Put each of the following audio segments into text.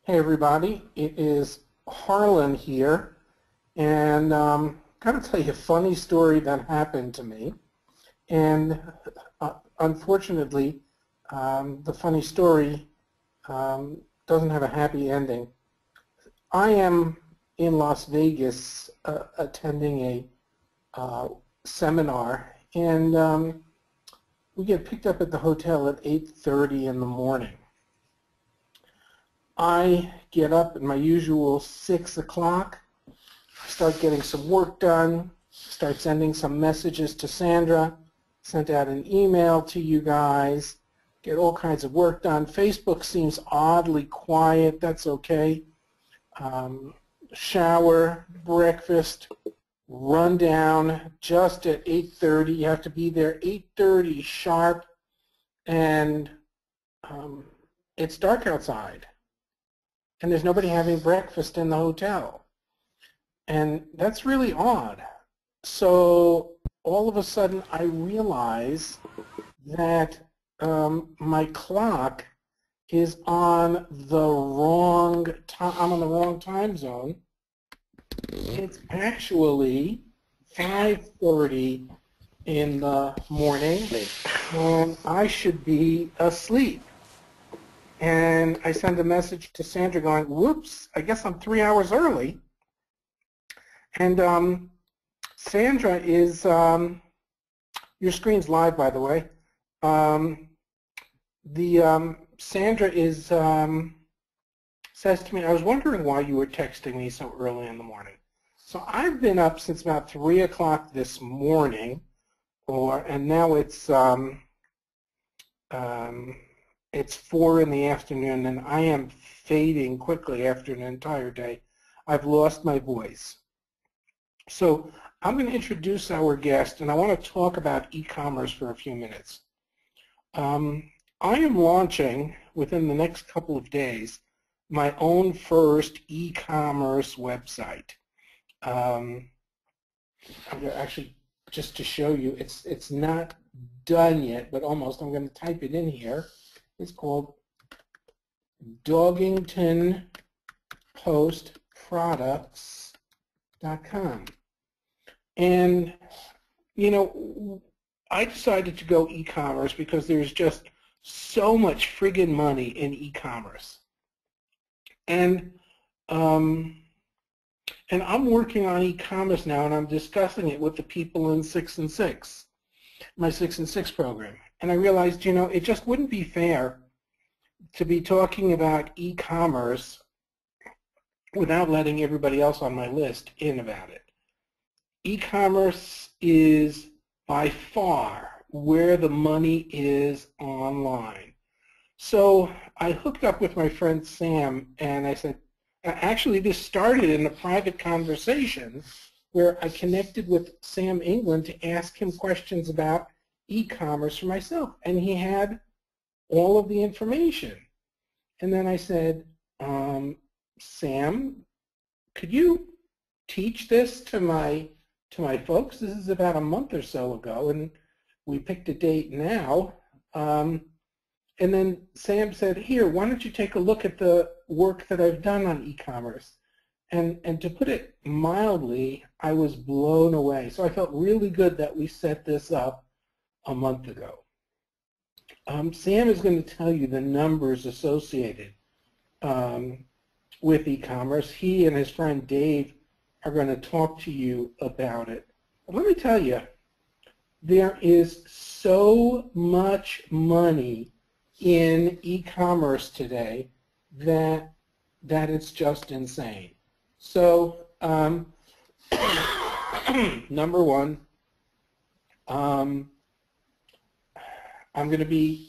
Hey everybody, it is Harlan here, and got to tell you a funny story that happened to me. And unfortunately, the funny story doesn't have a happy ending. I am in Las Vegas attending a seminar, and we get picked up at the hotel at 8:30 in the morning. I get up at my usual 6 o'clock, start getting some work done, start sending some messages to Sandra, sent out an email to you guys, get all kinds of work done. Facebook seems oddly quiet. That's okay. Shower, breakfast, run down just at 8:30. You have to be there 8:30 sharp, and it's dark outside. And there's nobody having breakfast in the hotel. And that's really odd. So all of a sudden I realize that my clock is on the wrong time. I'm on the wrong time zone. It's actually 5:30 in the morning, and I should be asleep. And I send a message to Sandra going, whoops, I guess I'm 3 hours early. And Sandra is, your screen's live, by the way. Sandra is, says to me, I was wondering why you were texting me so early in the morning. So I've been up since about 3 o'clock this morning, and now it's 4 in the afternoon, and I am fading quickly after an entire day. I've lost my voice. So I'm going to introduce our guest, and I want to talk about e-commerce for a few minutes. I am launching, within the next couple of days, my own first e-commerce website. Actually, just to show you, it's not done yet, but almost. I'm going to type it in here. It's called DoggingtonPostProducts.com. And, you know, I decided to go e-commerce because there's just so much friggin' money in e-commerce. And I'm working on e-commerce now, and I'm discussing it with the people in 6 and 6, my 6 and 6 program. And I realized, you know, it just wouldn't be fair to be talking about e-commerce without letting everybody else on my list in about it. E-commerce is by far where the money is online. So I hooked up with my friend Sam, and I said, actually this started in a private conversation where I connected with Sam England to ask him questions about e-commerce for myself, and he had all of the information. And then I said, Sam, could you teach this to my folks? This is about a month or so ago, and we picked a date now. And then Sam said, here, why don't you take a look at the work that I've done on e-commerce? And to put it mildly, I was blown away. So I felt really good that we set this up a month ago. Sam is going to tell you the numbers associated with e-commerce. He and his friend Dave are going to talk to you about it. But let me tell you, there is so much money in e-commerce today that it's just insane. So number one, I'm going to be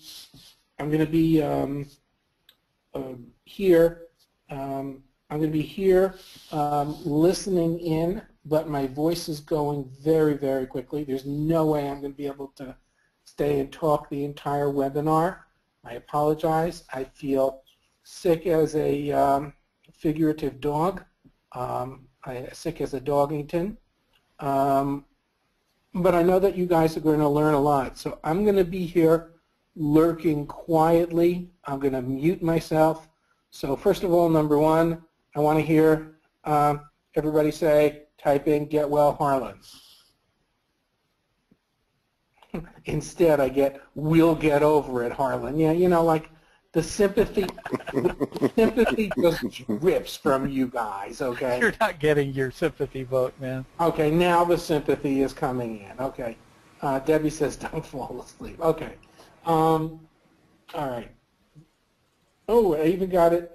here. I'm going to be here listening in, but my voice is going very, very quickly. There's no way I'm going to be able to stay and talk the entire webinar. I apologize. I feel sick as a figurative dog. Sick as a Doggington. But I know that you guys are going to learn a lot. So I'm going to be here lurking quietly. I'm going to mute myself. So first of all, number one, I want to hear everybody say, type in, get well, Harlan. Instead, I get, we'll get over it, Harlan. Yeah, you know, like the sympathy just rips from you guys, okay? You're not getting your sympathy vote, man. Okay, now the sympathy is coming in. Okay. Debbie says, don't fall asleep. Okay. All right. Oh, I even got it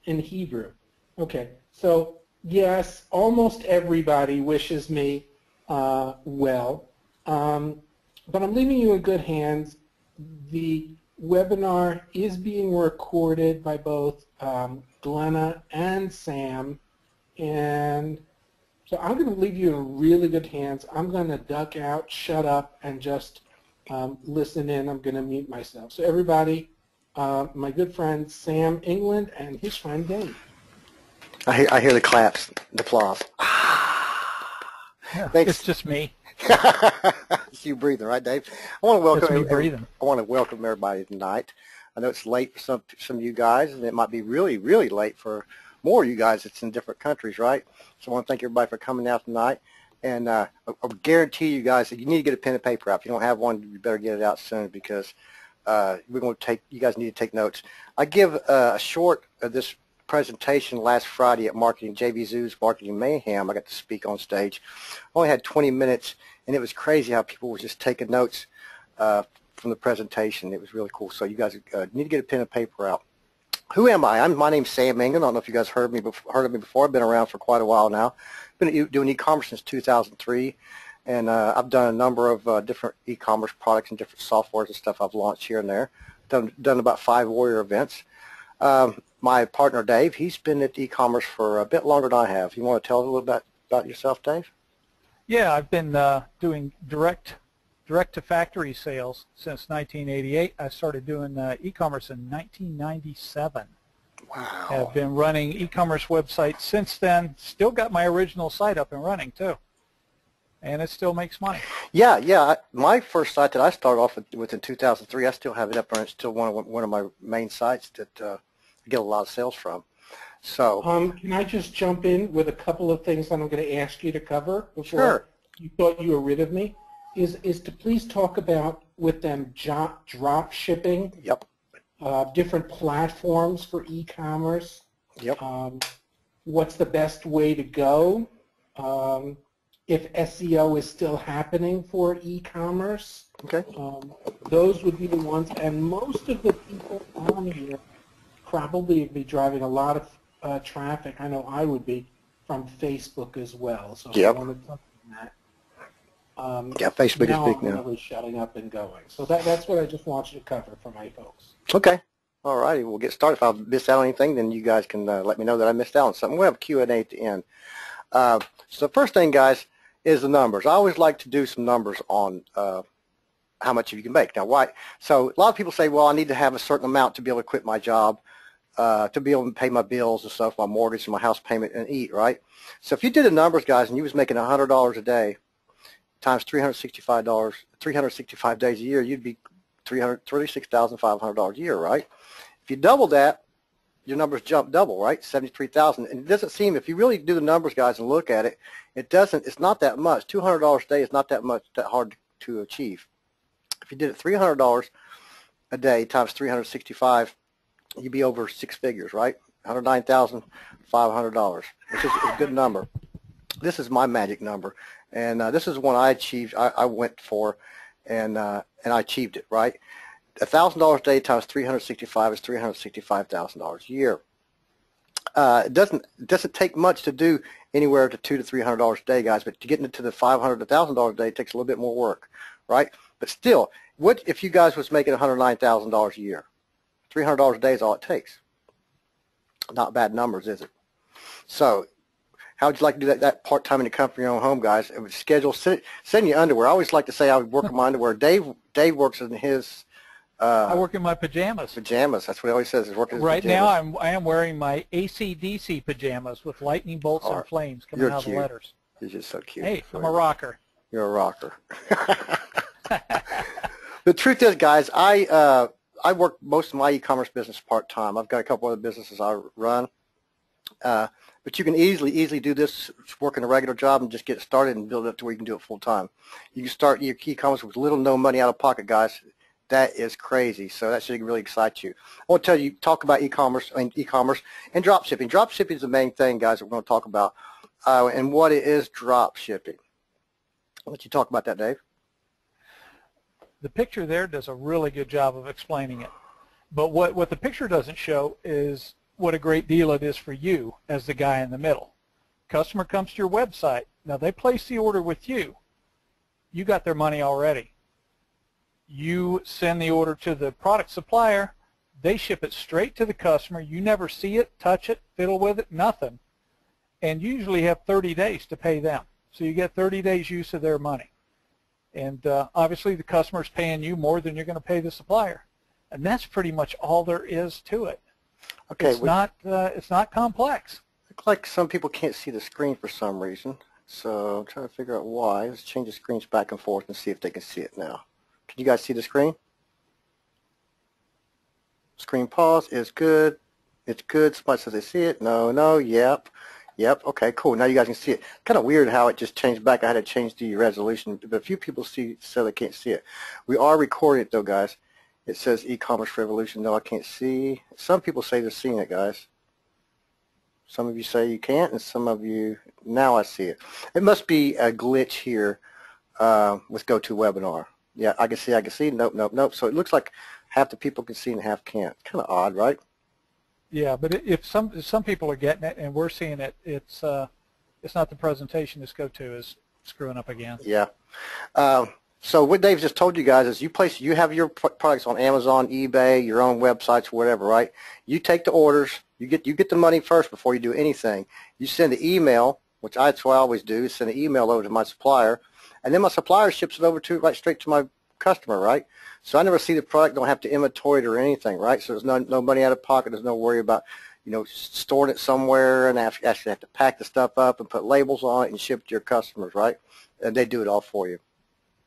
in Hebrew. Okay. So, yes, almost everybody wishes me well. But I'm leaving you in good hands. The webinar is being recorded by both Glenna and Sam, and so I'm going to leave you in really good hands. I'm going to duck out, shut up, and just listen in. I'm going to mute myself. So everybody, my good friend Sam England and his friend Dave. I hear the claps, the applause. Yeah, Thanks. it's just me. It's you breathing, right, Dave? I want to welcome. That's me breathing. I want to welcome everybody tonight. I know it's late for some of you guys, and it might be really, really late for more of you guys. It's in different countries, right? So I want to thank everybody for coming out tonight. And I guarantee you guys that you need to get a pen and paper out. If you don't have one, you better get it out soon because we're going to take. You guys need to take notes. I give a short of this presentation last Friday at JV Zoo's Marketing Mayhem. I got to speak on stage. I only had 20 minutes, and it was crazy how people were just taking notes from the presentation. It was really cool. So you guys need to get a pen and paper out. Who am I? My name's Sam England. I don't know if you guys heard of me before. I've been around for quite a while now. Been doing e-commerce since 2003, and I've done a number of different e-commerce products and different softwares and stuff I've launched here and there. Done about 5 Warrior events. My partner Dave, he's been at e-commerce for a bit longer than I have. You want to tell us a little bit about yourself, Dave? Yeah, I've been doing direct-to-factory sales since 1988. I started doing e-commerce in 1997. Wow. Have been running e-commerce websites since then. Still got my original site up and running, too. And it still makes money. Yeah. My first site that I started off with in 2003, I still have it up and it's still one of my main sites that I get a lot of sales from. So, can I just jump in with a couple of things that I'm going to ask you to cover before sure. you thought you were rid of me? Is to please talk about with them drop shipping. Yep. Different platforms for e-commerce. Yep. What's the best way to go? If SEO is still happening for e-commerce. Okay. Those would be the ones, and most of the people on here probably would be driving a lot of traffic. I know I would be from Facebook as well. So yep. I want to touch on that. Yeah, Facebook is big now. I'm really shutting up and going. So that's what I just want you to cover for my folks. Okay. All righty. We'll get started. If I miss out on anything, then you guys can let me know that I missed out on something. We'll have a Q&A at the end. So the first thing, guys, is the numbers. I always like to do some numbers on how much you can make. Now, why? So a lot of people say, well, I need to have a certain amount to be able to quit my job, to be able to pay my bills and stuff, my mortgage and my house payment and eat, right? So if you did the numbers, guys, and you was making $100 a day times $365 days a year, you'd be $36,500 a year, right? If you double that, your numbers jump double, right? 73,000. And it doesn't seem, if you really do the numbers, guys, and look at it, it's not that much. $200 a day is not that hard to achieve. If you did it $300 a day times 365, you'd be over 6 figures, right? $109,500, which is a good number. This is my magic number, and this is one I achieved. I went for, and I achieved it, right? $1,000 a day times 365 is $365,000 a year. It doesn't take much to do anywhere to $200 to $300 a day, guys. But to get into the $500 to $1,000 a day, it takes a little bit more work, right? But still, what if you guys was making $109,000 a year? $300 a day is all it takes. Not bad numbers, is it? So, how would you like to do that part-time in the comfort of your own home, guys? It would schedule, send you underwear. I always like to say I would work in my underwear. Dave works in his. I work in my pajamas. Pajamas. That's what he always says. Is working in his right pajamas. now, I am wearing my AC/DC pajamas with lightning bolts and flames coming out of the letters. You're just so cute. Hey, I'm a rocker. You're a rocker. The truth is, guys, I I work most of my e-commerce business part-time. I've got a couple other businesses I run. But you can easily do this, working a regular job, and just get started and build it up to where you can do it full-time. You can start your e-commerce with little no money out of pocket, guys. That is crazy. So that should really excite you. I want to tell you, talk about e-commerce and drop shipping. Drop shipping is the main thing, guys, that we're going to talk about. And what it is drop shipping. I'll let you talk about that, Dave. The picture there does a really good job of explaining it. But what the picture doesn't show is what a great deal it is for you as the guy in the middle. Customer comes to your website. Now they place the order with you. You got their money already. You send the order to the product supplier. They ship it straight to the customer. You never see it, touch it, fiddle with it, nothing. And you usually have 30 days to pay them. So you get 30 days use of their money. And obviously the customer's paying you more than you're going to pay the supplier. And that's pretty much all there is to it. Okay, it's not complex. Looks like some people can't see the screen for some reason. So I'm trying to figure out why. Let's change the screens back and forth and see if they can see it now. Can you guys see the screen? Screen pause is good. It's good. Somebody says they see it. No, yep. Yep, okay, cool. Now you guys can see it. Kind of weird how it just changed back. I had to change the resolution, but a few people say they can't see it. We are recording it though, guys. It says e-commerce revolution. No, I can't see. Some people say they're seeing it, guys. Some of you say you can't, and some of you, now I see it. It must be a glitch here with GoToWebinar. Yeah, I can see. Nope. So it looks like half the people can see and half can't. Kind of odd, right? Yeah, but if some people are getting it and we're seeing it, it's not the presentation. This GoTo is screwing up again. Yeah. So what Dave just told you guys is you have your products on Amazon, eBay, your own websites, whatever, right? You take the orders, you get the money first before you do anything. You send the email, which that's what I always do, send an email over to my supplier, and then my supplier ships it over right straight to my customer, right? So I never see the product, don't have to inventory it or anything, right? So there's no money out of pocket, there's no worry about, storing it somewhere and actually have to pack the stuff up and put labels on it and ship it to your customers, right? And they do it all for you,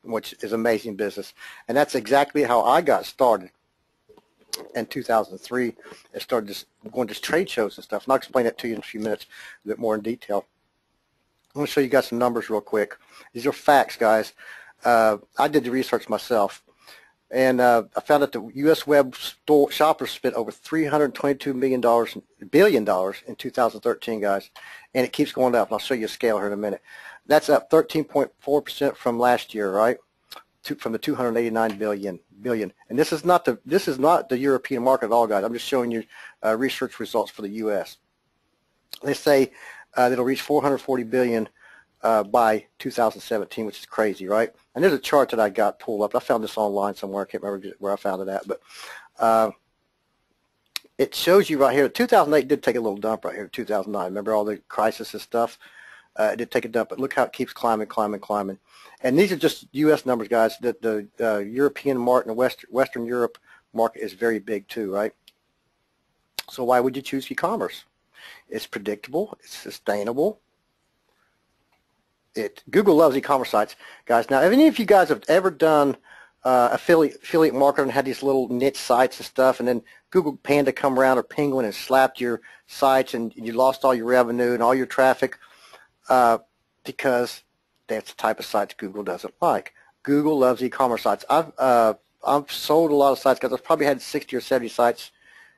which is amazing business. And that's exactly how I got started in 2003. I started just going to trade shows and stuff. And I'll explain that to you in a few minutes a bit more in detail. I'm going to show you guys some numbers real quick. These are facts, guys. I did the research myself. And I found that the U.S. web store shoppers spent over $322 billion in 2013, guys. And it keeps going up. I'll show you a scale here in a minute. That's up 13.4% from last year, right? From the 289 billion. And this is not the European market at all, guys. I'm just showing you research results for the U.S. They say that it'll reach 440 billion by 2017, which is crazy, right? And there's a chart that I got pulled up. I found this online somewhere. I can't remember where I found it at, but it shows you right here. 2008 did take a little dump right here. 2009, remember all the crisis and stuff? It did take a dump, but look how it keeps climbing. And these are just U.S. numbers, guys. The European market and the Western Europe market is very big too, right? So why would you choose e-commerce? It's predictable. It's sustainable. Google loves e-commerce sites, guys. Now, if any of you guys have ever done affiliate marketing and had these little niche sites and stuff, and then Google Panda come around or Penguin and slapped your sites and you lost all your revenue and all your traffic, because that's the type of sites Google doesn't like. Google loves e-commerce sites. I've sold a lot of sites, because I've probably had 60 or 70 sites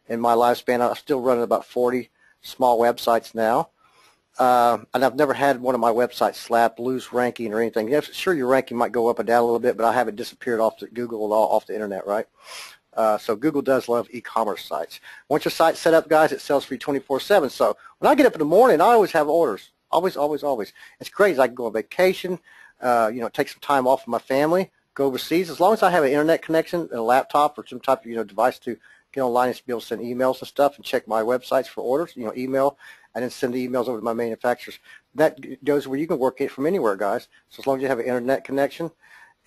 in my lifespan. I'm still running about 40 small websites now. And I've never had one of my websites slap, lose ranking or anything. Yeah, sure, your ranking might go up and down a little bit, but I haven't disappeared off the Google off the internet, right? So Google does love e-commerce sites. Once your site's set up, guys, it sells for you 24/7. So when I get up in the morning, I always have orders. Always. It's great. I can go on vacation, take some time off with my family, go overseas. As long as I have an internet connection and a laptop or some type of device to get online and be able to send emails and stuff and check my websites for orders, email, and then send the emails over to my manufacturers. That goes where you can work it from anywhere, guys. So as long as you have an internet connection,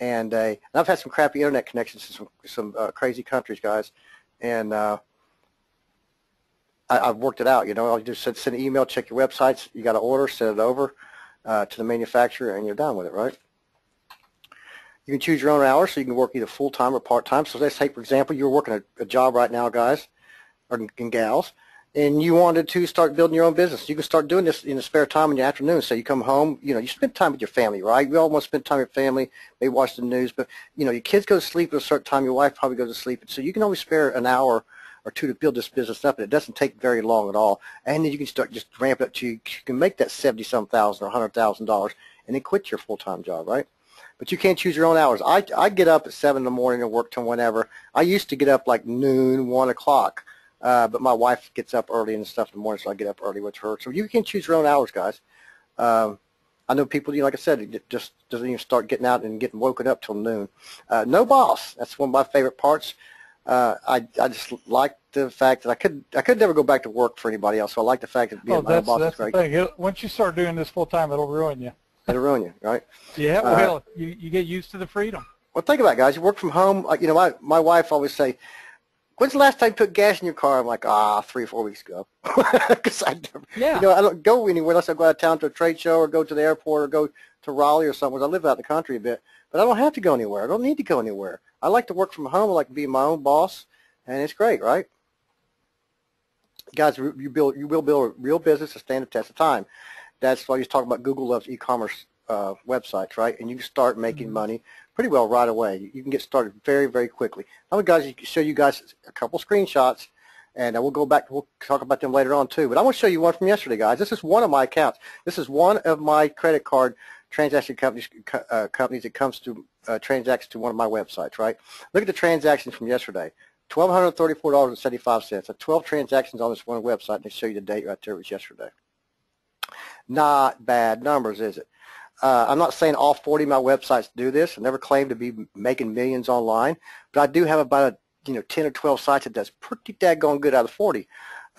and I've had some crappy internet connections in some crazy countries, guys, and I've worked it out. All you do is send an email, check your websites, you got an order, send it over to the manufacturer, and you're done with it, right? You can choose your own hours, so you can work either full-time or part-time. So let's say, for example, you're working a job right now, guys, and gals, and you wanted to start building your own business. You can start doing this in the spare time in the afternoon. So you come home, you spend time with your family, right? We all want to spend time with your family, maybe watch the news, but, your kids go to sleep at a certain time, your wife probably goes to sleep. So you can always spare an hour or two to build this business up, and it doesn't take very long at all. And then you can start just ramp it up to, you can make that 70-some thousand or $100,000 and then quit your full-time job, right? But you can't choose your own hours. I get up at 7 in the morning and work till whenever. I used to get up like noon, 1 o'clock. But my wife gets up early and stuff in the morning, so I get up early with her. So you can choose your own hours, guys. I know people, like I said, it just doesn't even start getting out and getting woken up till noon. No boss. That's one of my favorite parts. I just like the fact that I could never go back to work for anybody else. So I like the fact that being my own boss is great. That's the thing. Once you start doing this full time, it'll ruin you. It'll ruin you, right? Yeah. Well, you get used to the freedom. Well, think about it, guys. You work from home. My wife always say, "When's the last time you put gas in your car?" I'm like, 3 or 4 weeks ago. Because I don't go anywhere unless I go out of town to a trade show or go to the airport or go to Raleigh or somewhere. I live out in the country a bit, but I don't have to go anywhere. I don't need to go anywhere. I like to work from home. I like to be my own boss, and it's great, right? Guys, you will build a real business to stand the test of time. That's why you talk about Google loves e-commerce websites, right? And you can start making money pretty well right away. You can get started very, very quickly. I'm going to show you guys a couple screenshots, and we'll go back. We'll talk about them later on too. But I want to show you one from yesterday, guys. This is one of my accounts. This is one of my credit card transaction companies that comes to transacts to one of my websites, right? Look at the transactions from yesterday. $1,234.75. That's 12 transactions on this one website, and they show you the date right there. It was yesterday. Not bad numbers, is it? I'm not saying all 40 of my websites do this. I never claim to be making millions online, but I do have about 10 or 12 sites that does pretty daggone good out of 40.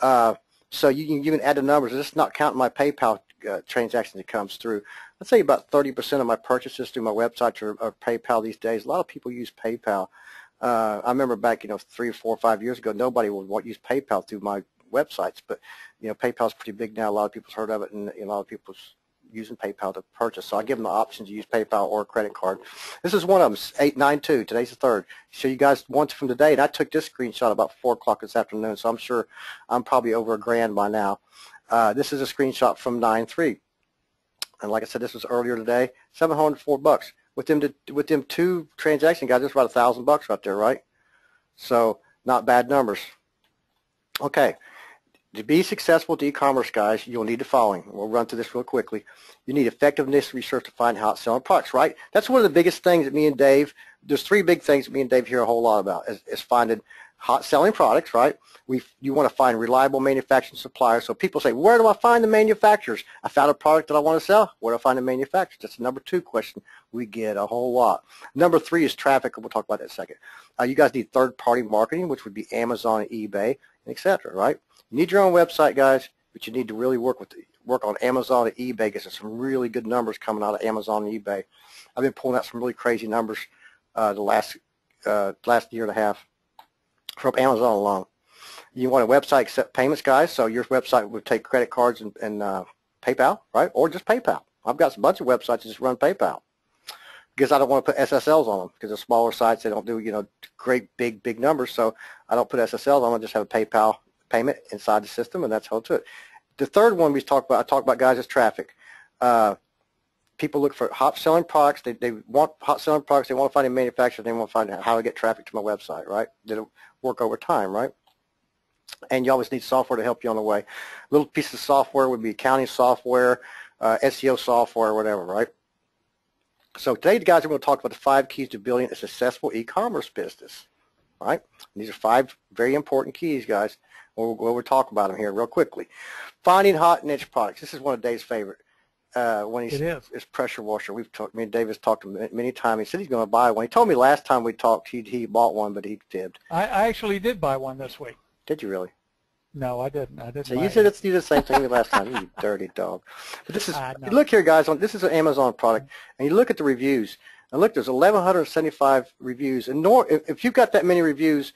So you can add the numbers. This is not counting my PayPal transactions that comes through. I'd say about 30% of my purchases through my website are PayPal these days. A lot of people use PayPal. I remember back 3 or 4 or 5 years ago, nobody would use PayPal through my websites, but PayPal's pretty big now. A lot of people's heard of it, and a lot of people's using PayPal to purchase. So I give them the option to use PayPal or a credit card. This is one of them, 892. Today's the 3rd. So you guys want from today, and I took this screenshot about 4 o'clock this afternoon, so I'm sure I'm probably over $1,000 by now. This is a screenshot from 9/3. And like I said, this was earlier today, $704. With them 2 transactions, guys, that's about $1,000 right there, right? So not bad numbers. Okay. To be successful with e-commerce, guys, you'll need the following. We'll run through this real quickly. You need effectiveness research to find hot selling products, right? That's one of the biggest things that me and Dave, there's 3 big things that me and Dave hear a whole lot about, is finding hot selling products, right? You want to find reliable manufacturing suppliers. So people say, where do I find the manufacturers? I found a product that I want to sell. Where do I find the manufacturers? That's the number 2 question we get a whole lot. Number 3 is traffic, and we'll talk about that in a second. You guys need third-party marketing, which would be Amazon, eBay, et cetera, right? You need your own website, guys, but you need to really work on Amazon and eBay because there's some really good numbers coming out of Amazon and eBay. I've been pulling out some really crazy numbers the last year and a half from Amazon alone. You want a website accept payments, guys, so your website would take credit cards and PayPal, right, or just PayPal. I've got a bunch of websites that just run PayPal because I don't want to put SSLs on them because they're smaller sites. They don't do great big numbers, so I don't put SSLs on them. I just have a PayPal payment inside the system, and that's how to do it. The third one I talk about, guys, is traffic. People look for hot selling products. They want hot selling products. They want to find a manufacturer. They want to find out how to get traffic to my website, right? That'll work over time, right? And you always need software to help you on the way. A little piece of software would be accounting software, SEO software, whatever, right? So today, guys, we're going to talk about the 5 keys to building a successful e-commerce business, right? And these are 5 very important keys, guys. We'll talk about them here real quickly. Finding hot niche products. This is one of Dave's favorite. When his pressure washer. Me and Dave has talked many times. He said he's going to buy one. He told me last time we talked he bought one, but he fibbed. I actually did buy one this week. Did you really? No, I didn't. So you said you did the same thing last time. You dirty dog. But this is look here, guys. This is an Amazon product, and you look at the reviews. And look, there's 1,175 reviews. And if you've got that many reviews,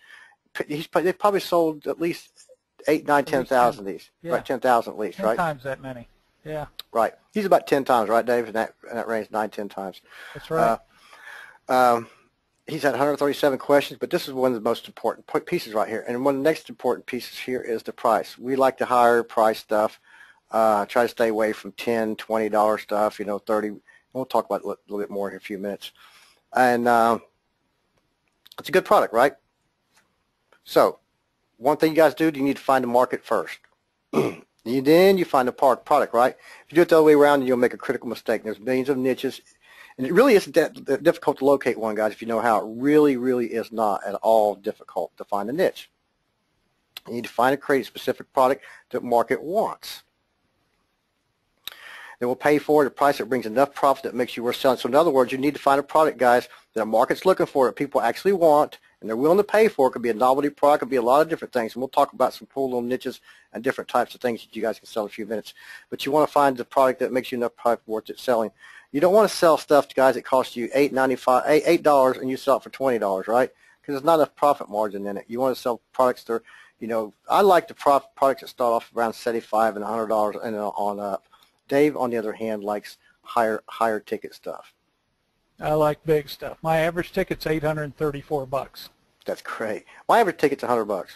they've probably sold at least 8, 9, 10,000 of these. Yeah. Right, 10,000 at least, 10 right? times that many. Yeah. Right. He's about 10 times, right, Dave? In that range, 9, 10 times. That's right. He's had 137 questions, but this is one of the most important pieces right here. And one of the next important pieces here is the price. We like to higher price stuff. Try to stay away from $10, $20 stuff, 30. We'll talk about it a little bit more in a few minutes. And it's a good product, right? So one thing you guys do, you need to find a market first. Then you find a product, right? If you do it the other way around, you'll make a critical mistake. There's millions of niches. And it really isn't that difficult to locate one, guys, if you know how. It really, really is not at all difficult to find a niche. You need to find and create a specific product that the market wants. They will pay for it at a price that brings enough profit that makes you worth selling. So in other words, you need to find a product, guys, that the market's looking for, that people actually want, and they're willing to pay for. It could be a novelty product, it could be a lot of different things. And we'll talk about some cool little niches and different types of things that you guys can sell in a few minutes. But you want to find the product that makes you enough profit worth it selling. You don't want to sell stuff to guys that cost you $8 and you sell it for $20, right? Because there's not enough profit margin in it. You want to sell products that are, I like the products that start off around $75 and $100 and on up. Dave, on the other hand, likes higher ticket stuff. I like big stuff. My average ticket's $834. That's great. My average ticket's $100.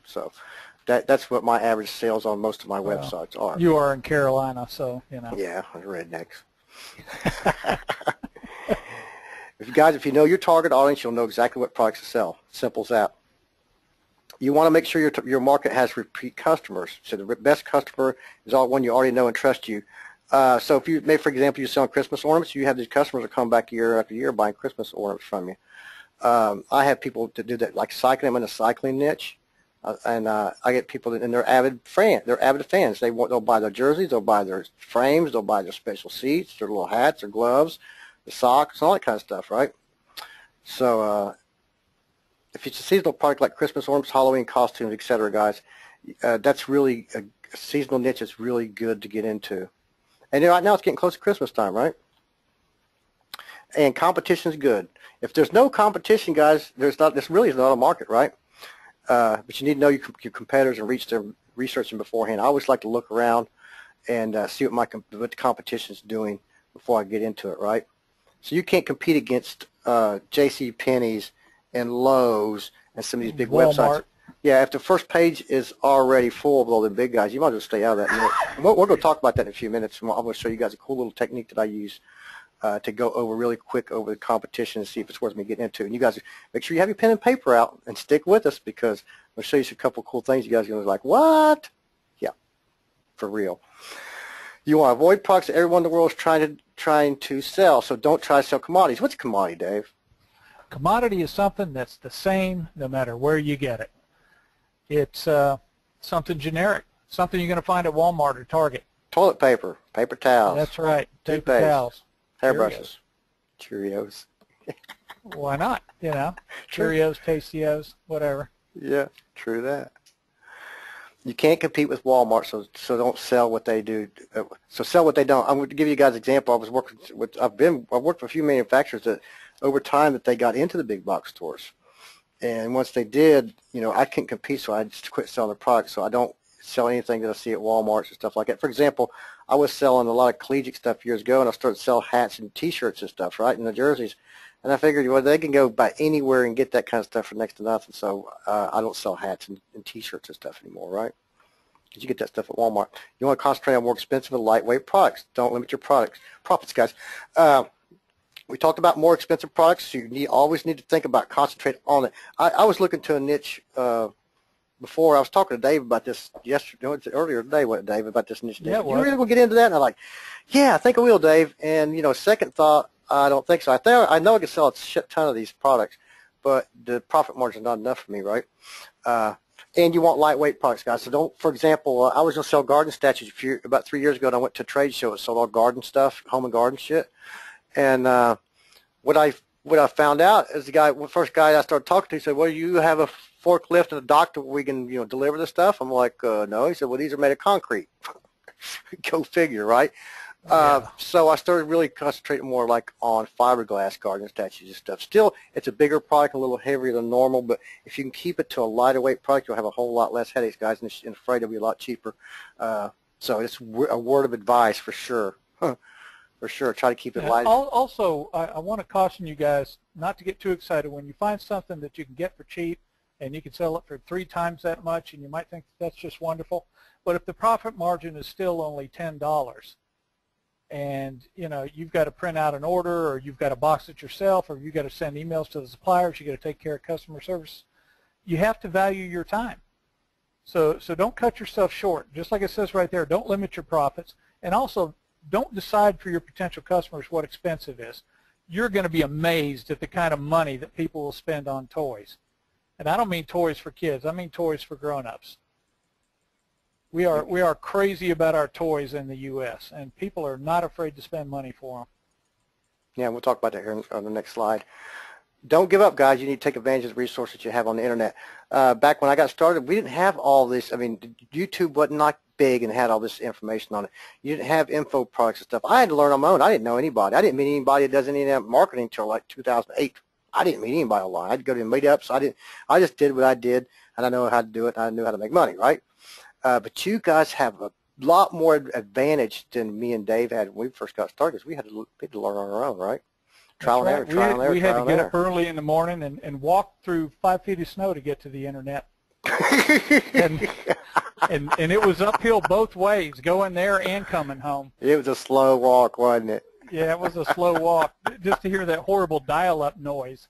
So that's what my average sales on most of my websites are. You are in Carolina, so Yeah, rednecks. If you know your target audience, you'll know exactly what products to sell. Simple as that. You want to make sure your market has repeat customers. So the best customer is one you already know and trust you. So if you, maybe for example, you're selling Christmas ornaments, you have these customers that come back year after year buying Christmas ornaments from you. I have people that do that, like cycling. I'm in a cycling niche, and I get people that, and they're avid fans. They'll buy their jerseys, they'll buy their frames, they'll buy their special seats, their little hats, their gloves, the socks, all that kind of stuff, right? So if it's a seasonal product like Christmas ornaments, Halloween costumes, etc., guys, that's really a seasonal niche. It's really good to get into. And right now it's getting close to Christmas time, right? And competition is good. If there's no competition, guys, this really is not a market, right? But you need to know your competitors and research them beforehand. I always like to look around and see what the competition is doing before I get into it, right? So you can't compete against J.C. Penney's and Lowe's and some of these big Walmart. websites. Yeah, if the first page is already full of all the big guys, you might as well stay out of that. We're going to talk about that in a few minutes. I'm going to show you guys a cool little technique that I use to go over really quick over the competition and see if it's worth me getting into. And you guys, make sure you have your pen and paper out and stick with us, because I'm going to show you a couple of cool things you guys are going to be like, what? Yeah, for real. You want to avoid products that everyone in the world is trying to sell, so don't try to sell commodities. What's a commodity, Dave? Commodity is something that's the same no matter where you get it. It's something generic, something you're going to find at Walmart or Target. Toilet paper, paper towels. That's right, paper toothpaste, towels. hairbrushes, Cheerios. Why not? True. Cheerios, Tastios, whatever. Yeah, true that. You can't compete with Walmart, so don't sell what they do. So sell what they don't. I'm going to give you guys an example. I've worked with a few manufacturers that over time that they got into the big box stores, and once they did, I couldn't compete, so I just quit selling the products. So I don't sell anything that I see at Walmart and stuff like that. For example, I was selling a lot of collegiate stuff years ago, and I started to sell hats and T-shirts and stuff, right, and the jerseys. And I figured, well, they can go by anywhere and get that kind of stuff for next to nothing. So I don't sell hats and T-shirts and stuff anymore, right? Because you get that stuff at Walmart. You want to concentrate on more expensive and lightweight products. Don't limit your profits, guys. We talked about more expensive products, so you always need to think about concentrate on it. I was looking to a niche before. I was talking to Dave about this earlier today, Dave, about this niche. Yeah, you really going to get into that? And I'm like, yeah, I think I will, Dave. And, second thought, I don't think so. I know I can sell a shit ton of these products, but the profit margin is not enough for me, right? And you want lightweight products, guys. So don't, for example, I was going to sell garden statues about 3 years ago, and I went to a trade show and sold all garden stuff, home and garden shit. And what I found out is the first guy I started talking to said, well, you have a forklift and a dock where we can, deliver the stuff? I'm like, no. He said, well, these are made of concrete. Go figure, right? Yeah. So I started really concentrating more like on fiberglass garden statues and stuff. Still, it's a bigger product, a little heavier than normal, but if you can keep it to a lighter weight product, you'll have a whole lot less headaches, guys, and afraid it'll be a lot cheaper. So it's a word of advice for sure. For for sure. Try to keep it Yeah. light. Also, I want to caution you guys not to get too excited. When you find something that you can get for cheap and you can sell it for 3 times that much, and you might think that's just wonderful, but if the profit margin is still only $10, and you've got to print out an order, or you've got to box it yourself, or you've got to send emails to the suppliers, you got to take care of customer service, you have to value your time. So don't cut yourself short. Just like it says right there, don't limit your profits, and also don't decide for your potential customers what expensive is. You're going to be amazed at the kind of money that people will spend on toys. And I don't mean toys for kids. I mean toys for grown-ups. We are crazy about our toys in the U.S., and people are not afraid to spend money for them. Yeah, we'll talk about that here on the next slide. Don't give up, guys. You need to take advantage of the resources you have on the internet. Back when I got started, we didn't have all this. I mean, YouTube wasn't like big and had all this information on it. You didn't have info products and stuff. I had to learn on my own. I didn't know anybody. I didn't meet anybody that does any of that marketing until like 2008. I didn't meet anybody online. I'd go to meetups. I just did what I did, and I know how to do it, and I knew how to make money, right? But you guys have a lot more advantage than me and Dave had when we first got started, because we had to learn on our own, right? Trial and error, trial and error, we had to get up early in the morning and walk through 5 feet of snow to get to the internet. and it was uphill both ways, going there and coming home. It was a slow walk, wasn't it? Yeah, it was a slow walk, just to hear that horrible dial-up noise.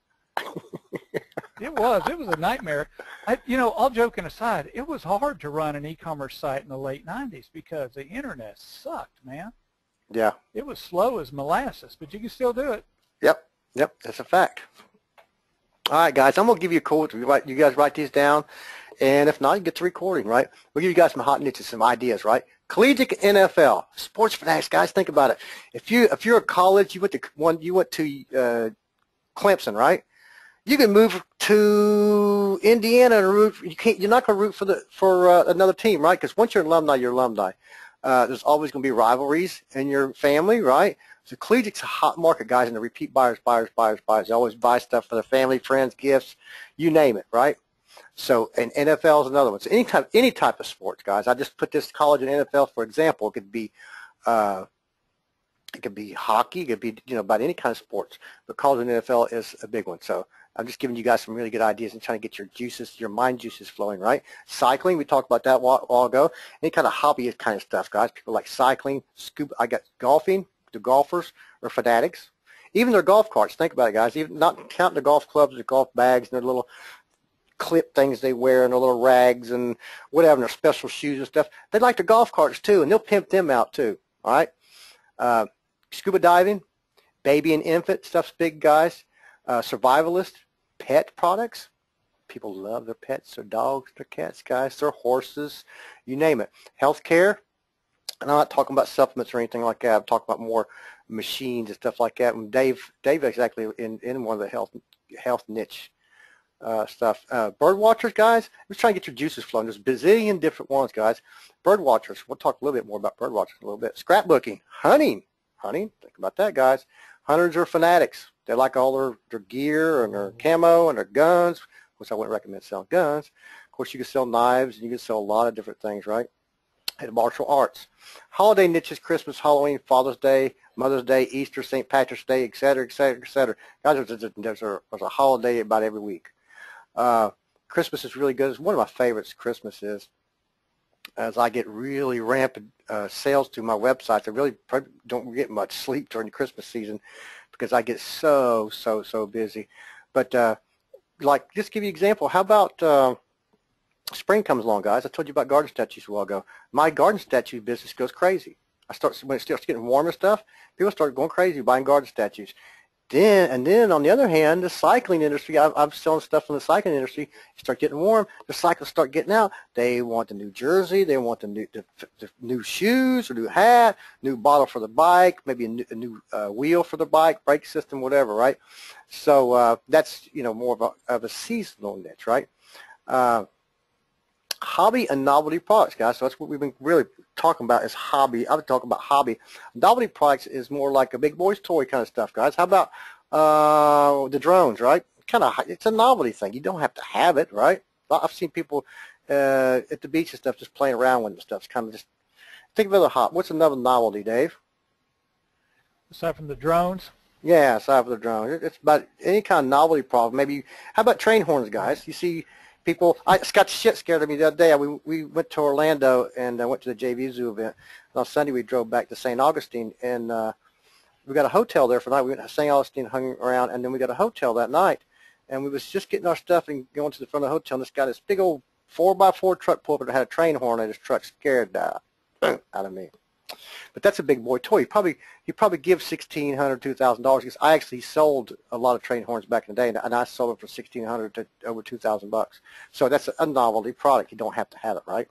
It was a nightmare. All joking aside, it was hard to run an e-commerce site in the late 90s because the internet sucked, man. Yeah. It was slow as molasses, but you can still do it. Yep, that's a fact. All right, guys, I'm going to give you a quote. You guys write these down, and if not, you get the recording, right? We'll give you guys some hot niches, some ideas, right? Collegiate NFL, sports fanatics, guys, think about it. If you're a college, you went to Clemson, right? You can move to Indiana and root. You're not going to root for another team, right? Because once you're an alumni, you're alumni. There's always going to be rivalries in your family, right? So collegiate's a hot market, guys, and the repeat buyers. They always buy stuff for their family, friends, gifts, you name it, right? So, and NFL is another one. So any type of sports, guys. I just put this college and NFL for example. It could be hockey. It could be about any kind of sports. But college and NFL is a big one. So I'm just giving you guys some really good ideas and trying to get your mind juices flowing, right? Cycling, we talked about that a while ago. Any kind of hobby kind of stuff, guys. People like cycling, scuba. I got golfing. The golfers are fanatics. Even their golf carts. Think about it, guys. Even not counting the golf clubs, the golf bags, and their little clip things they wear, and their little rags and whatever, and their special shoes and stuff. They like the golf carts too, and they'll pimp them out too. All right. Scuba diving, baby and infant stuff's big, guys. Survivalist, pet products. People love their pets, their dogs, their cats, guys, their horses, you name it. Healthcare. And I'm not talking about supplements or anything like that. I'm talking about more machines and stuff like that. And Dave is actually in one of the health niche stuff. Bird watchers, guys. Let's try to get your juices flowing. There's a bazillion different ones, guys. Bird watchers. We'll talk a little bit more about bird watchers in a little bit. Scrapbooking, hunting. Think about that, guys. Hunters are fanatics. They like all their gear and their camo and their guns. Of course, I wouldn't recommend selling guns. Of course, you can sell knives and you can sell a lot of different things, right? And martial arts. Holiday niches, Christmas, Halloween, Father's Day, Mother's Day, Easter, St. Patrick's Day, etc., etc., etc. Guys, there's a holiday about every week. Christmas is really good. It's one of my favorites, Christmas is. As I get really rampant sales through my websites, I really probably don't get much sleep during the Christmas season because I get so busy. But like, just give you an example. How about spring comes along, guys? I told you about garden statues a while ago. My garden statue business goes crazy. When it starts getting warm and stuff, people start going crazy buying garden statues. Then on the other hand, the cycling industry, I'm selling stuff in the cycling industry. You start getting warm, the cyclists start getting out. They want the new jersey, they want the new shoes, or new hat, new bottle for the bike, maybe a new wheel for the bike, brake system, whatever, right? So that's more of a seasonal niche, right? Hobby and novelty products, guys. So that's what we've been really talking about is hobby. I would talk about hobby. Novelty products is more like a big boy's toy kind of stuff, guys. How about the drones, right? It's a novelty thing. You don't have to have it, right? I've seen people at the beach and stuff just playing around with the stuff. It's kind of just think of other hobby. What's another novelty, Dave? Aside from the drones? Yeah, aside from the drone. It's about any kind of novelty problem. Maybe, how about train horns, guys? You see people, I just got the shit scared of me the other day. We went to Orlando and I went to the JV Zoo event. And on Sunday we drove back to St. Augustine and we got a hotel there for the night. We went to St. Augustine, hung around, and then we got a hotel that night. And we was just getting our stuff and going to the front of the hotel, and this guy, this big old 4x4 truck pulled up that had a train horn in his truck, scared that out of me. But that's a big boy toy. He probably give $1,600, $2,000 because I actually sold a lot of train horns back in the day, and I sold them for $1,600 to over $2,000. So that's a novelty product. You don't have to have it, right?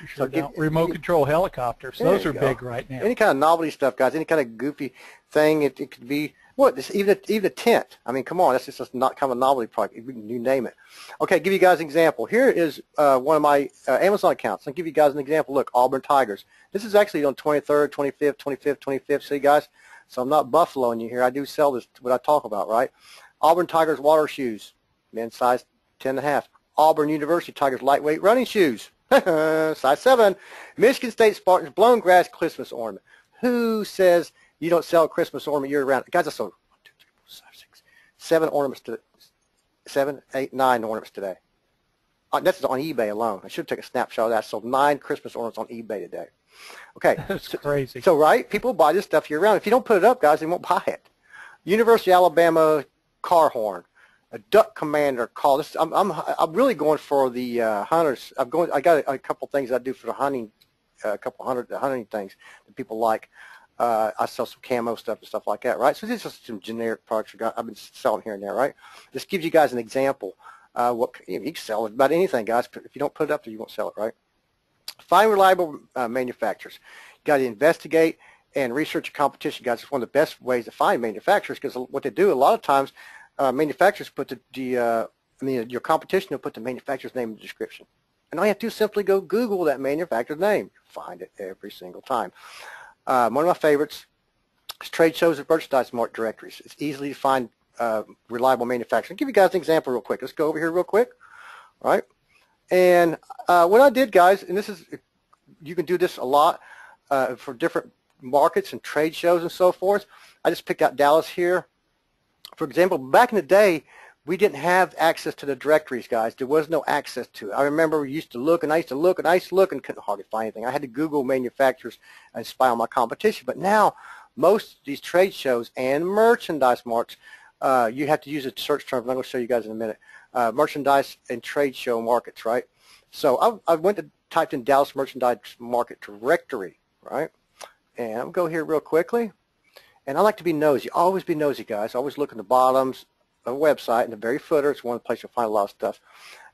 You sure don't. Remote control helicopters. Those are big right now. Any kind of novelty stuff, guys. Any kind of goofy thing. It could be even a tent. I mean, come on. That's just not kind of a novelty product. You name it. Okay, give you guys an example. Here is one of my Amazon accounts. I'll give you guys an example. Look, Auburn Tigers. This is actually on 23rd, 25th, 25th, 25th. See, guys? So I'm not buffaloing you here. I do sell this, what I talk about, right? Auburn Tigers water shoes. Men's size 10.5. Auburn University Tigers lightweight running shoes. Size 7. Michigan State Spartans blown grass Christmas ornament. Who says you don't sell a Christmas ornament year round? Guys, I sold 1, 2, 3, 4, 5, 6, 7 ornaments today. 7, 8, 9 ornaments today. That's on eBay alone. I should take a snapshot of that. I sold 9 Christmas ornaments on eBay today. Okay. That's crazy. So, right, people buy this stuff year round. If you don't put it up, guys, they won't buy it. University of Alabama car horn. A duck commander call. This I'm really going for the hunters. I got a couple things I do for the hunting, a couple hundred hunting things that people like. I sell some camo stuff and stuff like that, right? So these are some generic products I've been selling here and there, right? This gives you guys an example. You can sell about anything, guys. But if you don't put it up there, you won't sell it, right? Find reliable manufacturers. You got to investigate and research your competition, guys. It's one of the best ways to find manufacturers because what they do a lot of times. Manufacturers put your competition will put the manufacturer's name in the description. And all you have to do is simply go Google that manufacturer's name. Find it every single time. One of my favorites is trade shows and merchandise market directories. It's easily to find reliable manufacturers. I'll give you guys an example real quick. Let's go over here real quick. All right. And what I did, guys, and you can do this a lot for different markets and trade shows and so forth. I just picked out Dallas here. For example, back in the day, we didn't have access to the directories, guys. There was no access to it. I remember we used to look, and I used to look, and couldn't hardly find anything. I had to Google manufacturers and spy on my competition. But now, most of these trade shows and merchandise marks, you have to use a search term, and I'm going to show you guys in a minute. Merchandise and trade show markets, right? So I went to typed in Dallas Merchandise Market Directory, right? And I'll go here real quickly. And I like to be nosy. Always be nosy, guys. Always look in the bottoms of a website. In the very footer, it's one place you'll find a lot of stuff.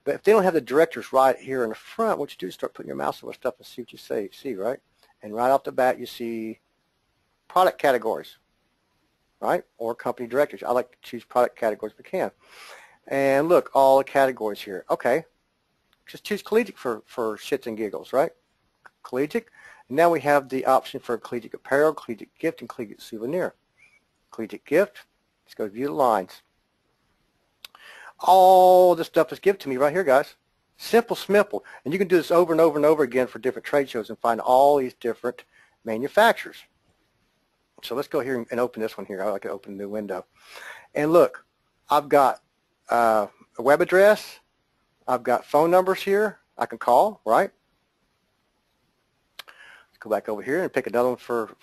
But if they don't have the directors right here in the front, what you do is start putting your mouse over stuff and see what you see, right? And right off the bat, you see product categories, right? Or company directories. I like to choose product categories if we can. And look, all the categories here. Okay. Just choose collegiate for shits and giggles, right? Collegiate. And now we have the option for collegiate apparel, collegiate gift, and collegiate souvenir. Collegiate gift, let's go view the lines. All this stuff is given to me right here, guys. Simple, simple. And you can do this over and over and over again for different trade shows and find all these different manufacturers. So let's go here and open this one here. I like to open a new window. And look, I've got a web address. I've got phone numbers here I can call, right? Go back over here and pick another one for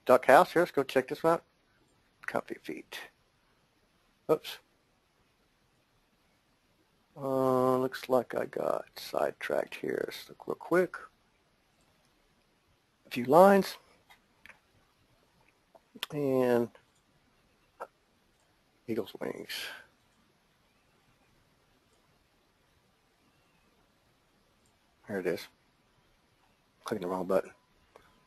duck house. Here, let's go check this one out. Comfy feet. Oops. Looks like I got sidetracked here. Let's look real quick. A few lines. And eagle's wings. Here it is. Clicking the wrong button.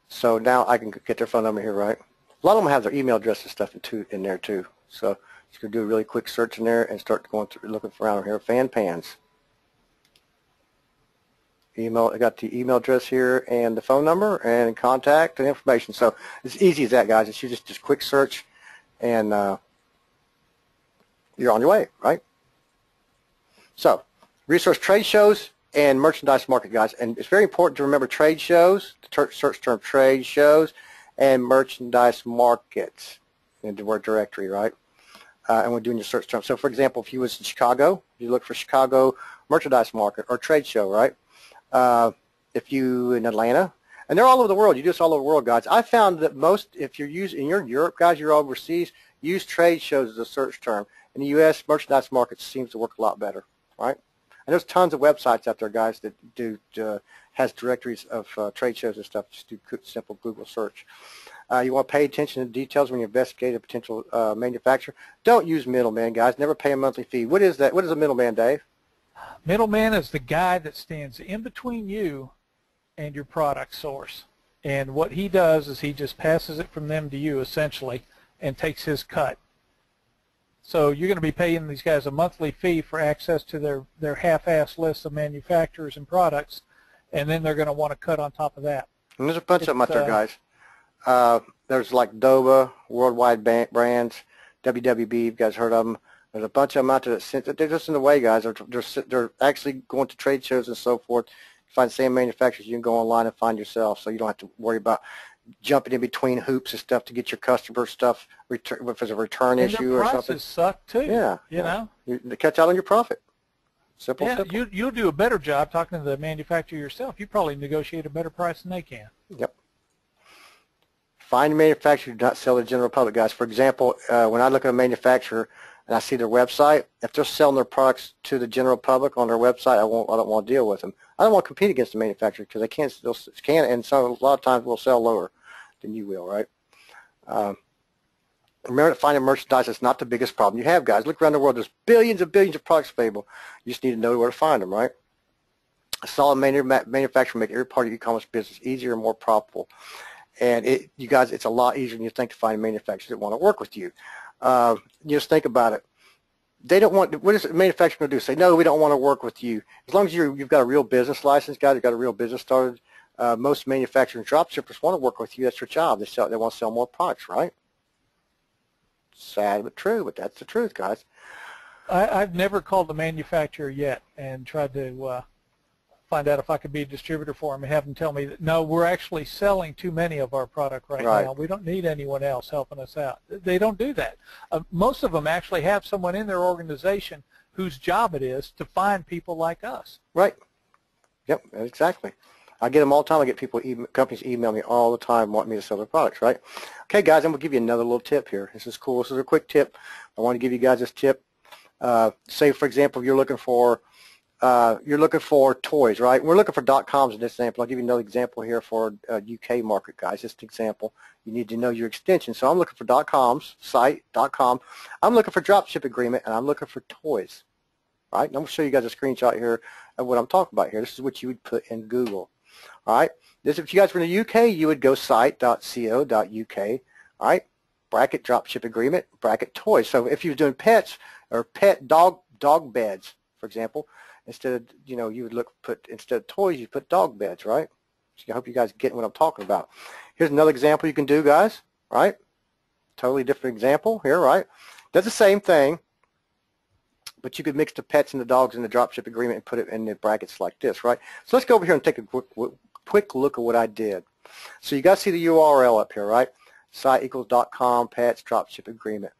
So now I can get their phone number here, right? A lot of them have their email address and stuff in there too. So just gonna do a really quick search in there and start going through looking around here. Fan pans. Email. I got the email address here and the phone number and contact and information. So it's easy as that, guys. It's just quick search, and you're on your way, right? So research trade shows and merchandise market, guys. And it's very important to remember trade shows, the search term trade shows, and merchandise markets in the word directory, right? And we're doing your search term. So for example, if you was in Chicago, you look for Chicago merchandise market or trade show, right? If you in Atlanta, and they're all over the world. You do this all over the world, guys. I found that most, if you're using, you're in Europe, guys, you're overseas, use trade shows as a search term. In the U.S., merchandise markets seems to work a lot better, right? And there's tons of websites out there, guys, that do has directories of trade shows and stuff. Just do simple Google search. You want to pay attention to details when you investigate a potential manufacturer. Don't use middlemen, guys. Never pay a monthly fee. What is that? What is a middleman, Dave? Middleman is the guy that stands in between you and your product source. And what he does is he just passes it from them to you, essentially, and takes his cut. So you're going to be paying these guys a monthly fee for access to their half-ass list of manufacturers and products, and then they're going to want to cut on top of that. And there's a bunch of them out there, guys. There's like Doba, Worldwide Brands, WWB, you guys heard of them. There's a bunch of them out there that they're just in the way, guys. They're actually going to trade shows and so forth. You find the same manufacturers, you can go online and find yourself, so you don't have to worry about jumping in between hoops and stuff to get your customer stuff, if there's a return issue or something. And the prices suck too. Yeah. You know? They catch out on your profit. Simple. You'll do a better job talking to the manufacturer yourself. You probably negotiate a better price than they can. Yep. Find a manufacturer who do not sell to the general public, guys. For example, when I look at a manufacturer and I see their website, if they're selling their products to the general public on their website, I don't want to deal with them. I don't want to compete against the manufacturer because they can't, and a lot of times will sell lower than you will, right? Remember, finding merchandise is not the biggest problem you have, guys. Look around the world. There's billions and billions of products available. You just need to know where to find them, right? A solid manufacturer make every part of your e-commerce business easier and more profitable. And you guys, it's a lot easier than you think to find manufacturers that want to work with you. Just think about it. They don't want. What is the manufacturer going to do? Say, no, we don't want to work with you. As long as you've got a real business license, guys, you've got a real business started. Most manufacturers and dropshippers want to work with you. That's their job. They want to sell more products, right? Sad but true, but that's the truth, guys. I've never called the manufacturer yet and tried to find out if I could be a distributor for them and have them tell me that, no, we're actually selling too many of our product right now. We don't need anyone else helping us out. They don't do that. Most of them actually have someone in their organization whose job it is to find people like us. Right. Yep, exactly. I get them all the time. I get companies email me all the time wanting me to sell their products, right? Okay, guys, I'm going to give you another little tip here. This is cool. This is a quick tip. I want to give you guys this tip. Say, for example, you're looking for toys, right? We're looking for .coms in this example. I'll give you another example here for UK market, guys. Just an example. You need to know your extension. So I'm looking for .coms, site, .com. I'm looking for dropship agreement, and I'm looking for toys, right? And I'm going to show you guys a screenshot here of what I'm talking about here. This is what you would put in Google. All right. This, if you guys were in the UK, you would go site.co.uk. All right. Bracket dropship agreement, bracket toys. So if you're doing pets or pet dog beds, for example, instead of, you would put instead of toys, you put dog beds, right? So I hope you guys get what I'm talking about. Here's another example you can do, guys. Right. Totally different example here, right? Does the same thing, but you could mix the pets and the dogs in the dropship agreement and put it in the brackets like this, right? So let's go over here and take a quick look at what I did. So you guys see the URL up here, right? Site equals .com, pets, dropship agreement.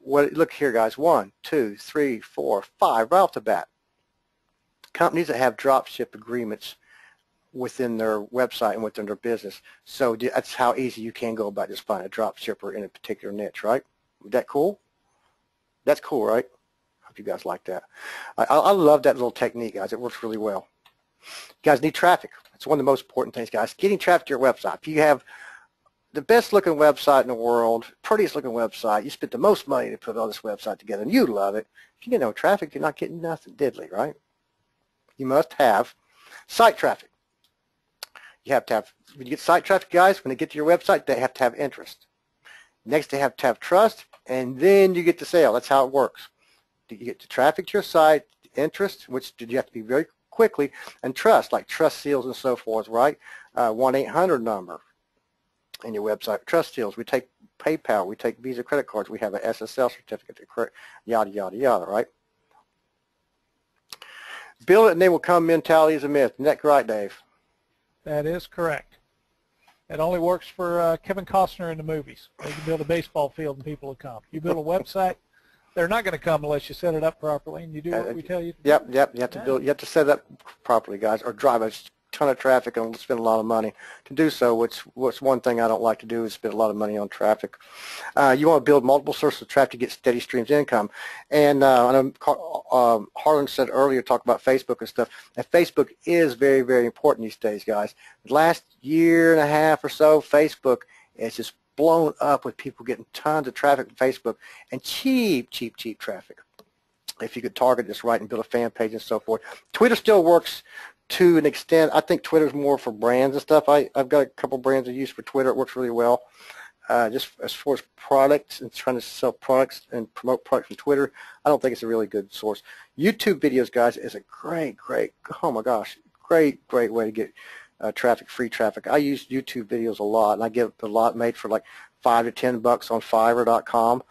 Look here, guys. 1, 2, 3, 4, 5, right off the bat. Companies that have dropship agreements within their website and within their business. So that's how easy you can go about just finding a dropshipper in a particular niche, right? Is that cool? That's cool, right? Hope you guys like that. I love that little technique, guys. It works really well. You guys need traffic. It's one of the most important things, guys. Getting traffic to your website. If you have the best looking website in the world, prettiest looking website, you spent the most money to put all this website together, and you love it. If you get no traffic, you're not getting nothing diddly, right? You must have site traffic. You have to have, when you get site traffic, guys, when they get to your website, they have to have interest. Next, they have to have trust, and then you get the sale. That's how it works. You get the traffic to your site, interest, which you have to be very quickly, and trust, like trust seals and so forth, right? 1-800 number in your website. Trust seals. We take PayPal. We take Visa credit cards. We have an SSL certificate, yada, yada, yada, right? Build it and they will come mentality is a myth. Isn't that right, Dave? That is correct. It only works for Kevin Costner in the movies. They can build a baseball field and people will come. You build a website, they're not going to come unless you set it up properly and you do what we tell you to do. Yep. You have to build. You have to set it up properly, guys, or drive a ton of traffic and spend a lot of money to do so. What's one thing I don't like to do is spend a lot of money on traffic. You want to build multiple sources of traffic to get steady streams of income. And I know Harlan said earlier, talk about Facebook and stuff. And Facebook is very, very important these days, guys. The last year and a half or so, Facebook is just blown up with people getting tons of traffic from Facebook and cheap traffic. If you could target this right and build a fan page and so forth. Twitter still works to an extent. I think Twitter's more for brands and stuff. I've got a couple brands I use for Twitter. It works really well. Just as far as products and trying to sell products and promote products from Twitter, I don't think it's a really good source. YouTube videos, guys, is a great, oh my gosh, great way to get traffic, free traffic. I use YouTube videos a lot, and I get a lot made for like $5 to $10 on Fiverr.com.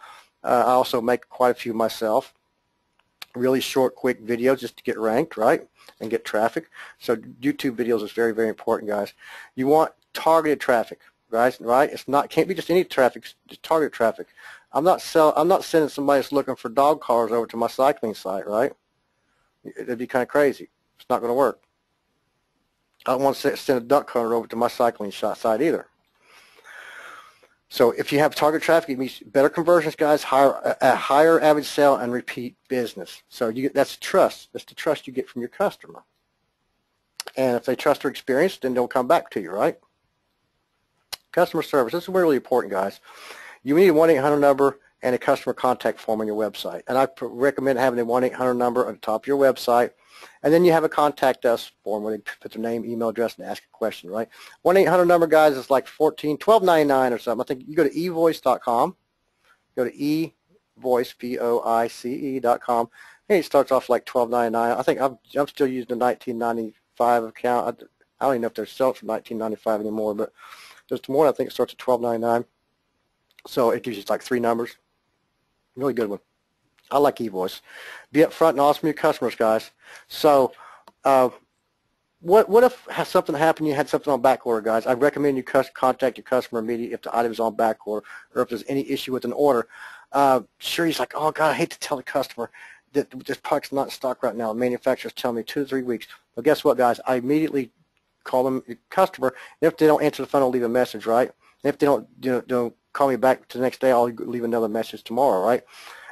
I also make quite a few myself. Really short, quick videos just to get ranked, right, and get traffic. So YouTube videos is very, very important, guys. You want targeted traffic, guys, right? Can't be just any traffic, just targeted traffic. I'm not sending somebody that's looking for dog collars over to my cycling site, right? It'd be kind of crazy. It's not going to work. I don't want to send a duck collar over to my cycling site either. So if you have target traffic, it means better conversions, guys, higher average sale and repeat business. So that's trust. That's the trust you get from your customer. And if they trust their experience, then they'll come back to you, right? Customer service. This is really important, guys. You need a 1-800 number and a customer contact form on your website. And I recommend having a 1-800 number on the top of your website. And then you have a contact us form where they put their name, email address, and ask a question, right? 1-800 number, guys, is like $12.99 or something. I think you go to evoice.com. Go to evoice, VOICE.com. Hey, it starts off like $12.99. I think I'm still using the 1995 account. I don't even know if they're selling from 1995 anymore, but there's more. I think it starts at $12.99. So it gives you like 3 numbers. Really good one. I like eVoice. Be upfront and honest with your customers, guys. So what if something happened, you had something on back order, guys? I recommend you contact your customer immediately if the item is on back order or if there's any issue with an order. Sure, he's like, oh, God, I hate to tell the customer that this product's not in stock right now. The manufacturer's telling me 2 to 3 weeks. Well, guess what, guys? I immediately call them the customer. And if they don't answer the phone, I'll leave a message, right? And if they don't call me back the next day, I'll leave another message tomorrow, right?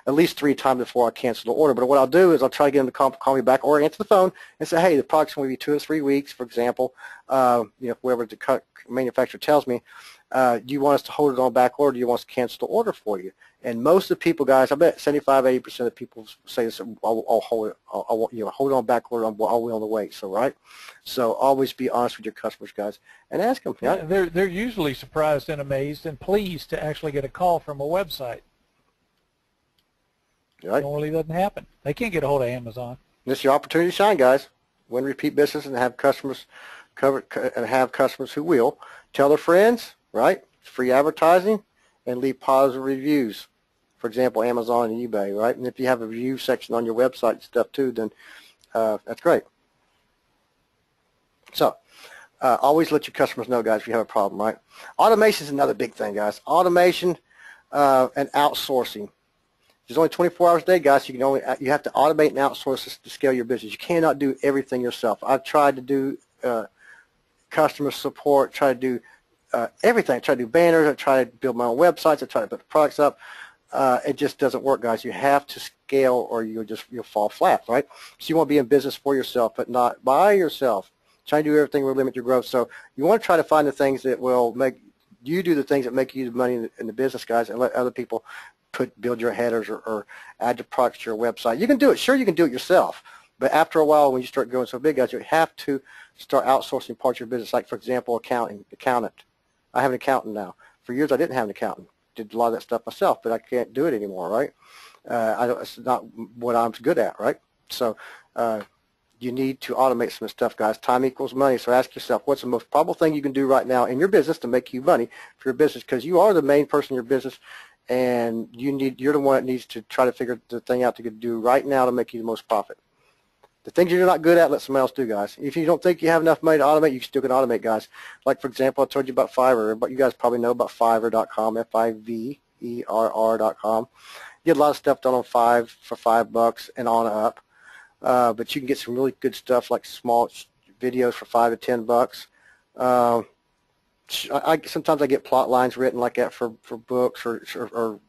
At least 3 times before I cancel the order. But what I'll do is I'll try to get them to call me back or answer the phone and say, hey, the product's going to be 2 or 3 weeks, for example. Whoever the manufacturer tells me, do you want us to hold it on back order? Do you want us to cancel the order for you? And most of the people, guys, I bet 75–80% of people say this, I'll hold it. I'll hold it on back order. I'll be on the wait. So right. So always be honest with your customers, guys, and ask them. Yeah, they're usually surprised and amazed and pleased to actually get a call from a website. Right. It normally doesn't happen. They can't get a hold of Amazon. This is your opportunity to shine, guys. Win repeat business and have customers who will tell their friends, right? Free advertising and leave positive reviews. For example, Amazon and eBay, right? And if you have a review section on your website and stuff too, then that's great. So always let your customers know, guys, if you have a problem, right? Automation is another big thing, guys. Automation and outsourcing. There's only 24 hours a day, guys. You have to automate and outsource this to scale your business. You cannot do everything yourself. I've tried to do customer support, try to do everything. I try to do banners. I try to build my own websites. I try to put the products up. It just doesn't work, guys. You have to scale, or you'll fall flat, right? So you want to be in business for yourself, but not by yourself. Try to do everything will limit your growth. So you want to try to find the things that will make you do the things that make you the money in the business, guys, and let other people build your headers or add your products to your website. You can do it. Sure, you can do it yourself. But after a while, when you start going so big, guys, you have to start outsourcing parts of your business. Like, for example, accountant. I have an accountant now. For years, I didn't have an accountant. Did a lot of that stuff myself, but I can't do it anymore, right? It's not what I'm good at, right? So you need to automate some stuff, guys. Time equals money. So ask yourself, what's the most probable thing you can do right now in your business to make you money for your business? Because you are the main person in your business, and you're the one that needs to try to figure the thing out to do right now to make you the most profit. The things you're not good at, let somebody else do, guys. If you don't think you have enough money to automate, you still can automate, guys. Like, for example, I told you about Fiverr, but you guys probably know about Fiverr.com, Fiverr.com. You get a lot of stuff done on for $5 and on up. But you can get some really good stuff like small videos for $5 to $10. Sometimes I get plot lines written like that for books or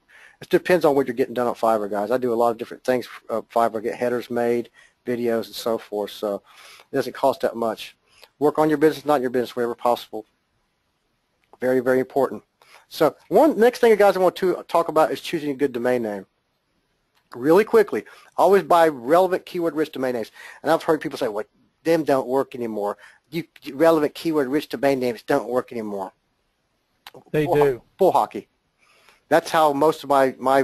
it depends on what you're getting done on Fiverr, guys. I do a lot of different things for Fiverr, get headers made, videos, and so forth. So it doesn't cost that much. Work on your business, not your business, wherever possible. Very, very important. So next thing, guys, I want to talk about is choosing a good domain name. Really quickly, always buy relevant keyword-rich domain names. And I've heard people say, well, them don't work anymore. Relevant keyword-rich domain names don't work anymore. They do. Bull hockey. That's how most of all my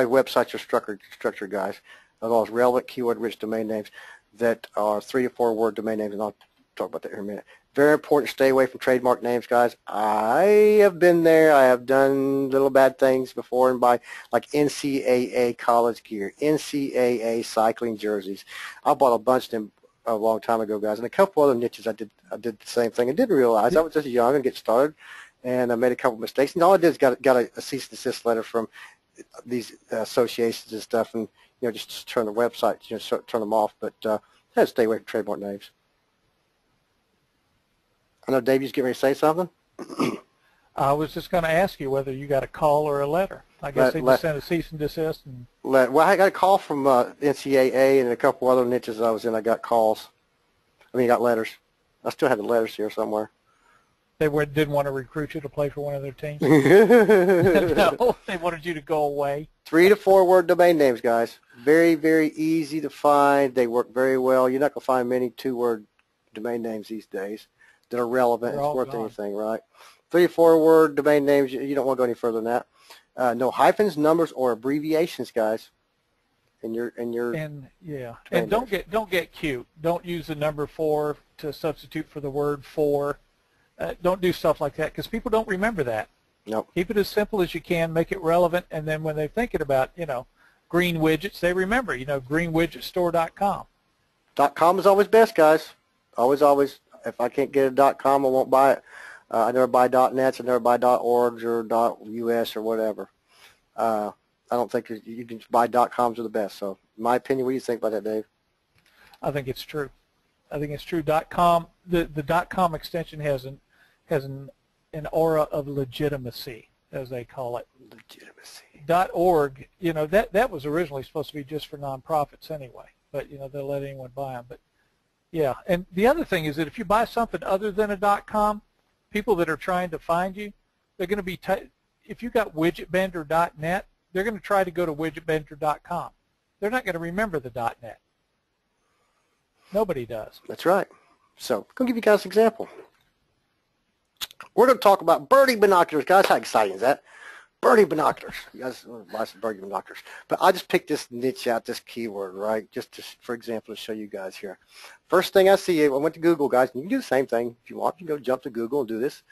websites are structured, guys. Those relevant keyword-rich domain names that are 3 to 4 word domain names, and I'll talk about that here in a minute. Very important. Stay away from trademark names, guys. I have been there. I have done little bad things before, and by like NCAA college gear, NCAA cycling jerseys. I bought a bunch of them a long time ago, guys, and a couple other niches. I did the same thing and didn't realize I was just young and get started. And I made a couple of mistakes. And all I did is got a cease and desist letter from these associations and stuff, and just turn the website, turn them off. But I had to stay away from trademark names. I know Dave, you was getting ready to say something. I was just going to ask you whether you got a call or a letter. I guess they just sent a cease and desist. Well, I got a call from NCAA and a couple other niches I was in. I got calls. I got letters. I still have the letters here somewhere. They didn't want to recruit you to play for one of their teams? No, they wanted you to go away. 3 to 4 word domain names, guys. Very, very easy to find. They work very well. You're not going to find many 2-word domain names these days that are relevant and worth anything, right? 3 to 4 word domain names, you don't want to go any further than that. No hyphens, numbers, or abbreviations, guys. And don't get cute. Don't use the number 4 to substitute for the word for. Don't do stuff like that because people don't remember that. Nope. Keep it as simple as you can. Make it relevant, and then when they're thinking about green widgets, they remember greenwidgetstore.com. .com is always best, guys. Always, always. If I can't get a .com, I won't buy it. I never buy .nets. I never buy .orgs or .us or whatever. I don't think you can buy .coms are the best. So, in my opinion, what do you think about that, Dave? I think it's true. I think it's true. .com, the .com extension has an aura of legitimacy, as they call it. Legitimacy. .org, that was originally supposed to be just for nonprofits anyway, but they'll let anyone buy them. But yeah, and the other thing is that if you buy something other than a .com, people that are trying to find you, they're going to be if you got widgetbender.net, they're going to try to go to widgetbender.com. They're not going to remember the .net. Nobody does. That's right. So I'm going to give you guys an example. We're going to talk about birding binoculars. Guys, how exciting is that? Birding binoculars. You guys buy some birding binoculars. But I just picked this niche out, this keyword, right? For example, to show you guys here. First thing I see, I went to Google, guys. And you can do the same thing. If you want, you can go jump to Google and do this.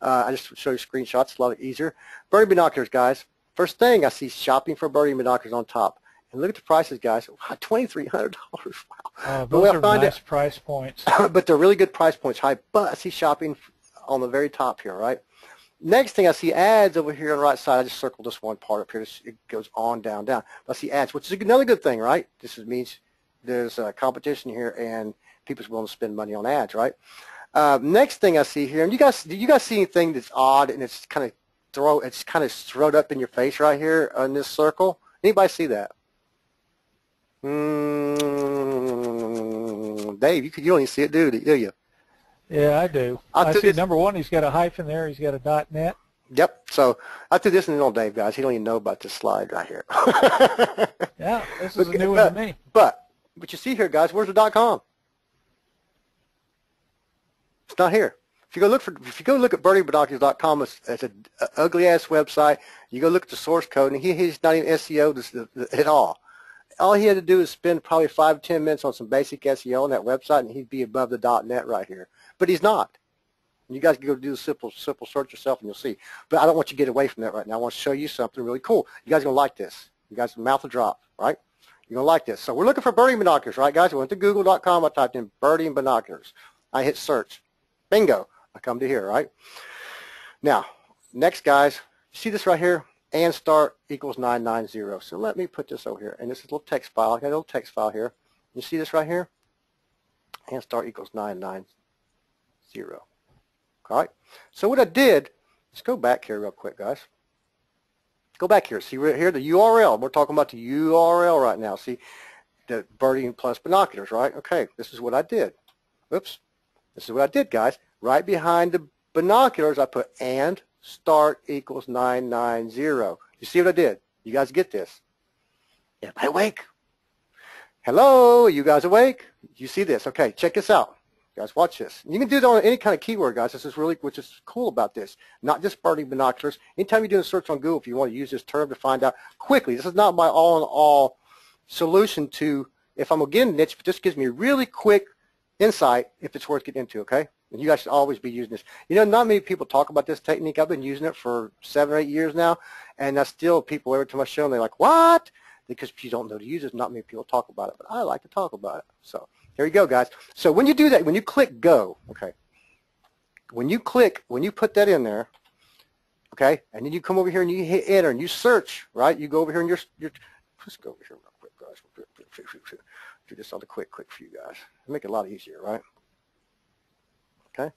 I just show you screenshots. A lot easier. Birding binoculars, guys. First thing I see, shopping for birding binoculars on top. And look at the prices, guys. Wow, $2,300. Wow. Those are nice price points. But they're really good price points, high. But I see shopping on the very top here, right? Next thing I see ads over here on the right side. I just circled this one part up here. It goes on, down, down. But I see ads, which is another good thing, right? Means there's a competition here and people's willing to spend money on ads, right? Next thing I see here, and do you guys see anything that's odd and it's kind of thrown up in your face right here on this circle? Anybody see that? Dave, you don't even see it, do you? Yeah, I do. I see number 1, he's got a hyphen there. He's got a .net. Yep. So I threw this in on Dave, guys. He don't even know about this slide right here. Yeah, this is a new one to me. But you see here, guys, where's the .com? It's not here. If you go look at birdingbinoculars.com, it's an ugly ass website. You go look at the source code, and he's not even SEO at all. All he had to do is spend probably 5 to 10 minutes on some basic SEO on that website, and he'd be above the .net right here. But he's not. You guys can go do the simple search yourself, and you'll see. But I don't want you to get away from that right now. I want to show you something really cool. You guys are going to like this. You guys' mouth will drop, right? You're going to like this. So we're looking for birding binoculars, right, guys? I went to google.com. I typed in birding binoculars. I hit search. Bingo. I come to here, right? Now, next, guys, see this right here? And start equals 990. So let me put this over here. And this is a little text file. I got a little text file here. You see this right here? And start equals 990. All right. So what I did, let's go back here real quick, guys. Go back here. See right here, the URL. We're talking about the URL right now. See, the birding plus binoculars, right? Okay, this is what I did. Oops. This is what I did, guys. Right behind the binoculars, I put and start equals 990. You see what I did? You guys get this? Everybody awake? Hello, are you guys awake? You see this? Okay, check this out. Guys, watch this. You can do it on any kind of keyword, guys. This is really which is cool about this. Not just birding binoculars. Anytime you do a search on Google, if you want to use this term to find out quickly, this is not my all-in-all solution to if I'm going to get in a niche, but this gives me a really quick insight if it's worth getting into, okay? And you guys should always be using this. You know, not many people talk about this technique. I've been using it for 7 or 8 years now, and that's still people every time I show them, they're like, what? Because you don't know to use it, not many people talk about it, but I like to talk about it. So here you go, guys. So when you do that, when you click go, okay, when you put that in there, okay, and then you come over here and you hit enter and you search, right? You go over here and you're let's go over here real quick, guys. Do this on the quick for you guys. Make it a lot easier, right? Okay.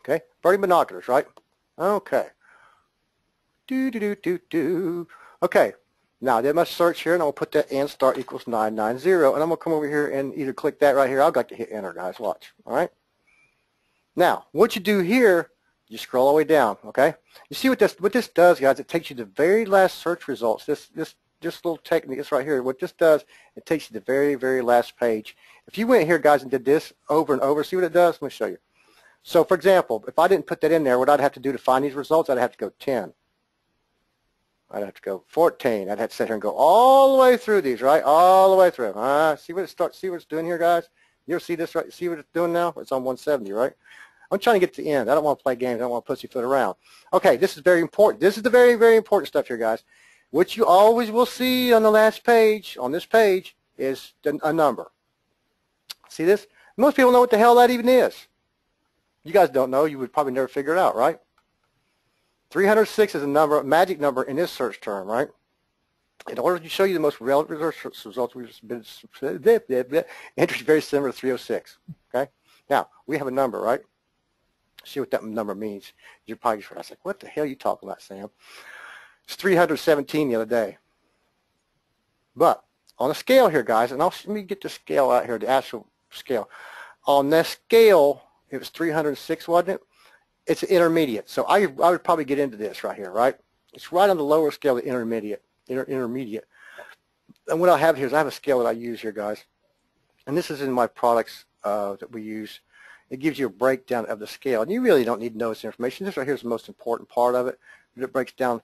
Okay, birding binoculars, right? Okay. Okay. Now I did my search here, and I'll put that and start equals 990, and I'm gonna come over here and either click that right here. I'd like to hit enter, guys. Watch. All right. Now, what you do here, you scroll all the way down. Okay. You see what this does, guys? It takes you to the very last search results. This little technique, this right here. What this does, it takes you to the very last page. If you went here, guys, and did this over and over, see what it does? Let me show you. So, for example, if I didn't put that in there, what I'd have to do to find these results, I'd have to go 10. I'd have to go 14. I'd have to sit here and go all the way through these, right? All the way through. See what it's doing here, guys? You ever see this, right? See what it's doing now? It's on 170, right? I'm trying to get to the end. I don't want to play games. I don't want to pussyfoot around. Okay, this is very important. This is the very important stuff here, guys. What you always will see on the last page, on this page, is a number. See this? Most people know what the hell that even is. You guys don't know. You would probably never figure it out, right? 306 is a number, magic number in this search term, right? In order to show you the most relevant results, we've been entries very similar to 306. Okay. Now we have a number, right? See what that number means. You're probably I was like, what the hell are you talking about, Sam? It's 317 the other day. But on a scale here, guys, and let me get the scale out here, the actual scale. On this scale, it was 306, wasn't it? It's an intermediate. So I would probably get into this right here, right? It's right on the lower scale of intermediate. And what I have here is I have a scale that I use here, guys. And this is in my products that we use. It gives you a breakdown of the scale. And you really don't need to know this information. This right here is the most important part of it. It breaks down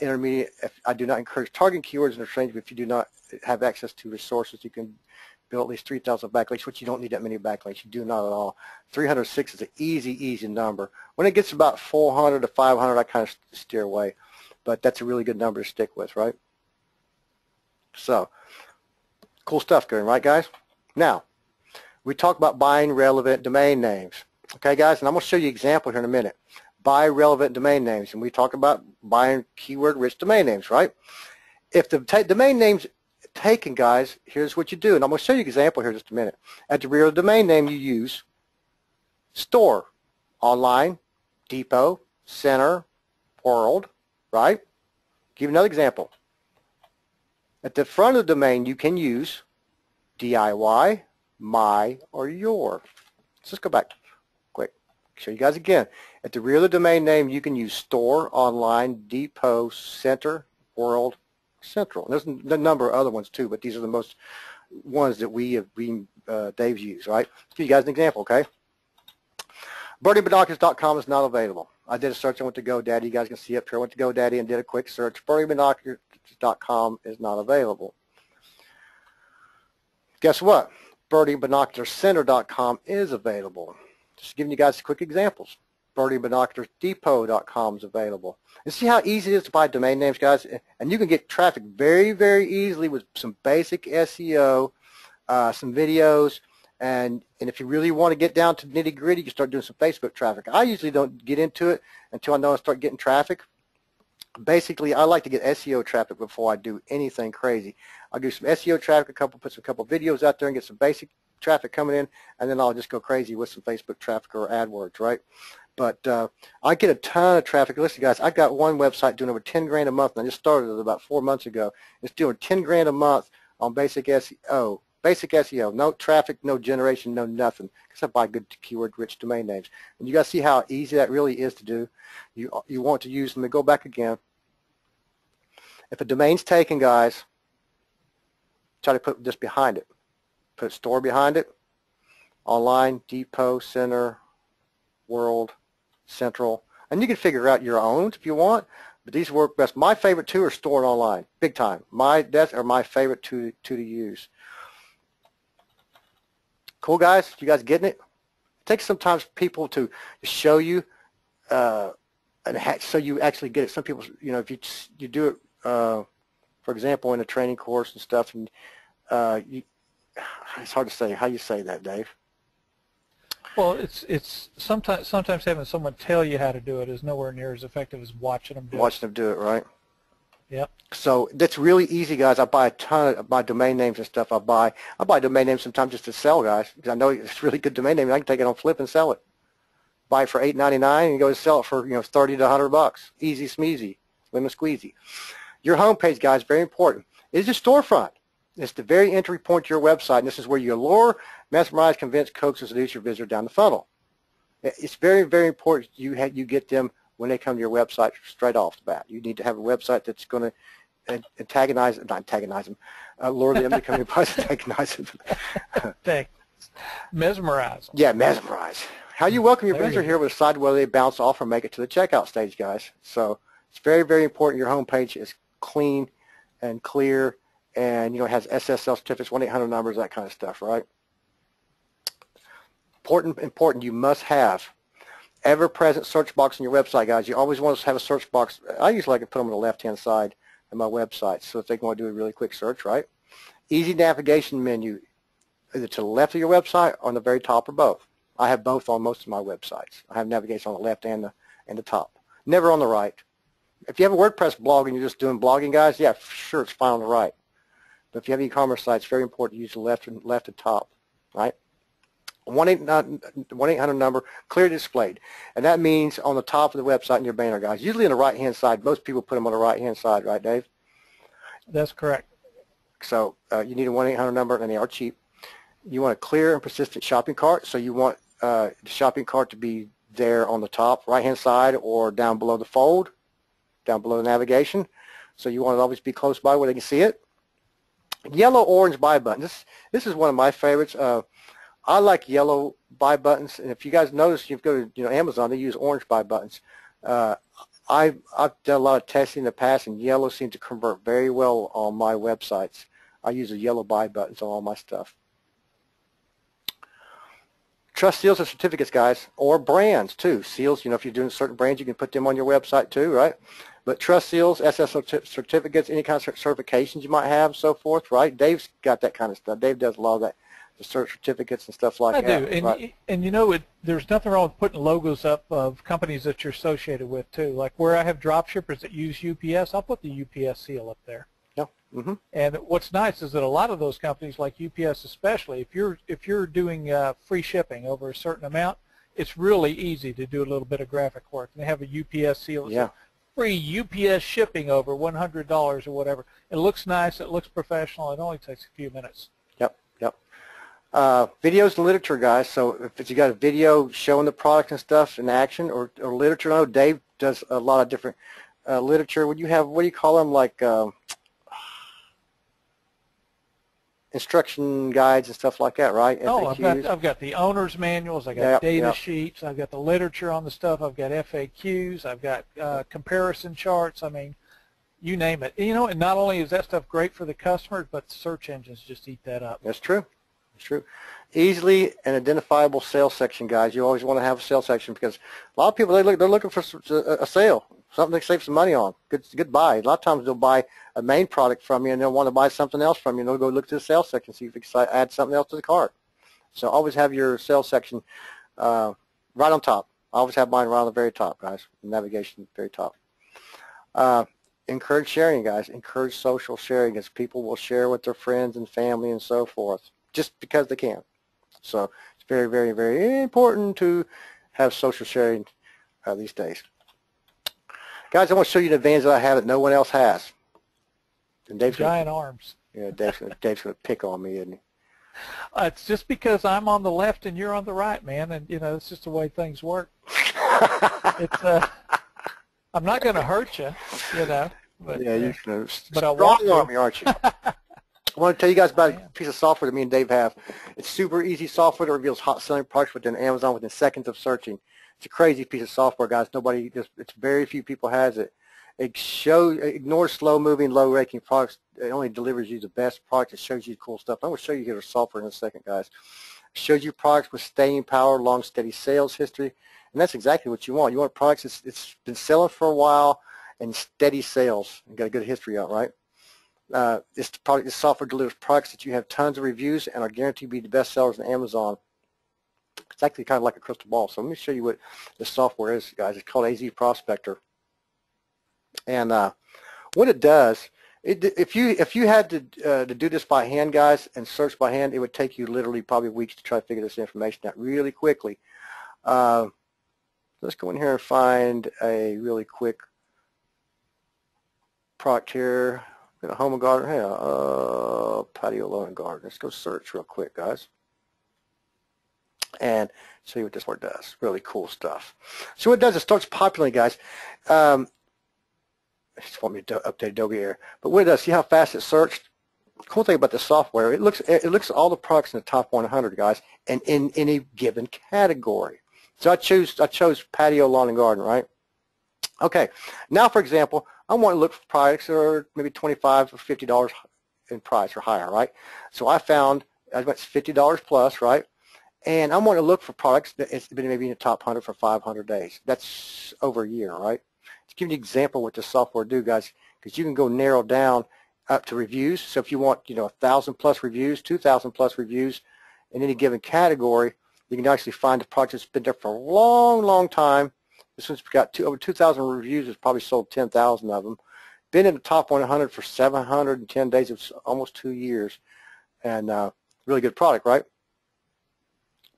intermediate. I do not encourage targeting keywords interchangeably. If you do not have access to resources, you can build at least 3,000 backlinks, which you don't need that many backlinks. You do not at all. 306 is an easy number. When it gets about 400 to 500, I kind of steer away. But that's a really good number to stick with, right? So, cool stuff going, right, guys? Now, we talk about buying relevant domain names. Okay, guys, and I'm going to show you an example here in a minute. Buy relevant domain names, and we talk about buying keyword-rich domain names, right? If the domain name's taken, guys, here's what you do, and I'm going to show you an example here in just a minute. At the rear of the domain name, you use store, online, depot, center, world, right? Give you another example. At the front of the domain, you can use DIY, my, or your. Let's just go back quick. Show you guys again. At the rear of the domain name, you can use store, online, depot, center, world, central. And there's a number of other ones too, but these are the most ones that Dave's used, right? Let's give you guys an example, okay? Birdingbinoculars.com is not available. I did a search. I went to GoDaddy. You guys can see up here. I went to GoDaddy and did a quick search. Birdingbinoculars.com is not available. Guess what? Birdingbinocularcenter.com is available. Just giving you guys quick examples. birdingbinocularDepot.com is available. And see how easy it is to buy domain names, guys? And you can get traffic very, very easily with some basic SEO, some videos, and if you really want to get down to nitty-gritty, you start doing some Facebook traffic. I usually don't get into it until I know I start getting traffic. Basically, I like to get SEO traffic before I do anything crazy. I'll do some SEO traffic, put a couple videos out there and get some basic traffic coming in, and then I'll just go crazy with some Facebook traffic or AdWords, right? But I get a ton of traffic. Listen, guys, I've got one website doing over 10 grand a month, and I just started it about 4 months ago. It's doing 10 grand a month on basic SEO. Basic SEO, no traffic, no generation, no nothing, because I buy good keyword-rich domain names. And you guys see how easy that really is to do. You want to use, let me go back again. If a domain's taken, guys, try to put this behind it. Put store behind it. Online, depot, center, world, central. And you can figure out your own if you want, but these work best. My favorite two are store and online, big time. That's are my favorite two to use. Cool, guys? You guys getting it? It takes sometimes people to show you, so you actually get it. Some people, if you do it, for example, in a training course and stuff, and it's hard to say how you say that, Dave. Well, it's sometimes having someone tell you how to do it is nowhere near as effective as watching them do it. Watching them do it, right? Yep. So that's really easy, guys. I buy a ton of my domain names and stuff. I buy domain names sometimes just to sell, guys, because I know it's a really good domain name. And I can take it on flip and sell it. Buy it for $8.99 and go to sell it for 30 to $100. Easy smeezy, lemon squeezy. Your homepage, guys, very important. Is your storefront. It's the very entry point to your website, and this is where you allure, mesmerize, convince, coax, and seduce your visitor down the funnel. It's very, very important you get them when they come to your website straight off the bat. You need to have a website that's going to lure them to come to your place, antagonize them. Mesmerize them. Yeah, mesmerize. How you welcome your visitor here will decide whether they bounce off or make it to the checkout stage, guys. So it's very, very important your homepage is clean and clear, and it has SSL certificates, 1-800 numbers, that kind of stuff, right? Important. You must have ever-present search box on your website, guys. You always want to have a search box. I usually like to put them on the left-hand side of my website, so if they want to do a really quick search, right? Easy navigation menu, either to the left of your website or on the very top or both. I have both on most of my websites. I have navigation on the left and the top. Never on the right. If you have a WordPress blog and you're just doing blogging, guys, yeah, sure, it's fine on the right. But if you have e-commerce sites, it's very important to use the left and top, right? 1-800 number, clear displayed. And that means on the top of the website in your banner, guys. Usually on the right-hand side. Most people put them on the right-hand side, right, Dave? That's correct. So you need a 1-800 number, and they are cheap. You want a clear and persistent shopping cart, so you want the shopping cart to be there on the top right-hand side or down below the fold, down below the navigation. So you want it to always be close by where they can see it. Yellow-orange buy button. This is one of my favorites. I like yellow buy buttons, and if you guys notice, you go to Amazon, they use orange buy buttons. I've done a lot of testing in the past, and yellow seems to convert very well on my websites. I use the yellow buy buttons on all my stuff. Trust seals and certificates, guys, or brands too. Seals, if you're doing certain brands, you can put them on your website too, right? But trust seals, SSL certificates, any kind of certifications you might have, so forth, right? Dave's got that kind of stuff. Dave does a lot of that, the cert certificates and stuff like that. I do, and right? There's nothing wrong with putting logos up of companies that you're associated with too. Like where I have drop shippers that use UPS, I'll put the UPS seal up there. Yeah. Mm-hmm. And what's nice is that a lot of those companies, like UPS especially, if you're doing free shipping over a certain amount, it's really easy to do a little bit of graphic work. And they have a UPS seal. Yeah. Free UPS shipping over $100 or whatever. It looks nice. It looks professional. It only takes a few minutes. Yep. Videos and literature, guys. So if you got a video showing the product and stuff in action, or literature, I know Dave does a lot of different literature. Would you have, what do you call them, like instruction guides and stuff like that, right? Oh, FAQs? I've got the owner's manuals. I've got data sheets. I've got the literature on the stuff. I've got FAQs. I've got comparison charts. I mean, you name it. And not only is that stuff great for the customers, but the search engines just eat that up. That's true. It's true. Easily and identifiable sales section, guys. You always want to have a sales section because a lot of people they're looking for a sale, something to save some money on. Good buy. A lot of times they'll buy a main product from you and they'll want to buy something else from you. And they'll go look to the sales section, see if you can add something else to the cart. So always have your sales section right on top. I always have mine right on the very top, guys. Navigation, very top. Encourage sharing, guys. Encourage social sharing, as people will share with their friends and family and so forth, just because they can. So it's very, very, very important to have social sharing these days. Guys, I want to show you an advantage that I have that no one else has. And Dave's Giant arms. Yeah, Dave's going to pick on me, isn't he? It's just because I'm on the left and you're on the right, man, and you know it's just the way things work. It's I'm not going to hurt you, you know. But, yeah, you're going to strong arm me, aren't you? I want to tell you guys about a piece of software that me and Dave have. It's super easy software that reveals hot selling products within Amazon within seconds of searching. It's a crazy piece of software, guys. It's very few people has it. It ignores slow-moving, low-ranking products. It only delivers you the best products. It shows you cool stuff. I'm going to show you here the software in a second, guys. It shows you products with staying power, long, steady sales history, and that's exactly what you want. You want products it's been selling for a while and steady sales and got a good history on, right? This software delivers products that you have tons of reviews and are guaranteed to be the best sellers on Amazon. It's actually kind of like a crystal ball. So let me show you what this software is, guys. It's called AZ Prospector. And what it does, if you had to do this by hand, guys, and search by hand, it would take you literally probably weeks to try to figure this information out really quickly. Let's go in here and find a really quick product here. Got a home and garden. Hey, patio lawn and garden. Let's go search real quick, guys, and show you what this one does. Really cool stuff. So what it does, it starts populating, guys. I just want me to update Adobe Air. But what it does, see how fast it searched? The cool thing about the software, it looks at all the products in the top 100, guys, and in any given category. So I chose patio, lawn, and garden, right? Okay. Now, for example, I want to look for products that are maybe $25 or $50 in price or higher, right? So I found it's $50 plus, right? And I want to look for products that it's been maybe in the top 100 for 500 days. That's over a year, right? To give you an example of what this software do, guys, because you can go narrow down up to reviews. So if you want, 1,000 plus reviews, 2,000 plus reviews in any given category, you can actually find the product that's been there for a long, long time. This one's got over 2,000 reviews. It's probably sold 10,000 of them. Been in the top 100 for 710 days. It's almost 2 years, and really good product, right?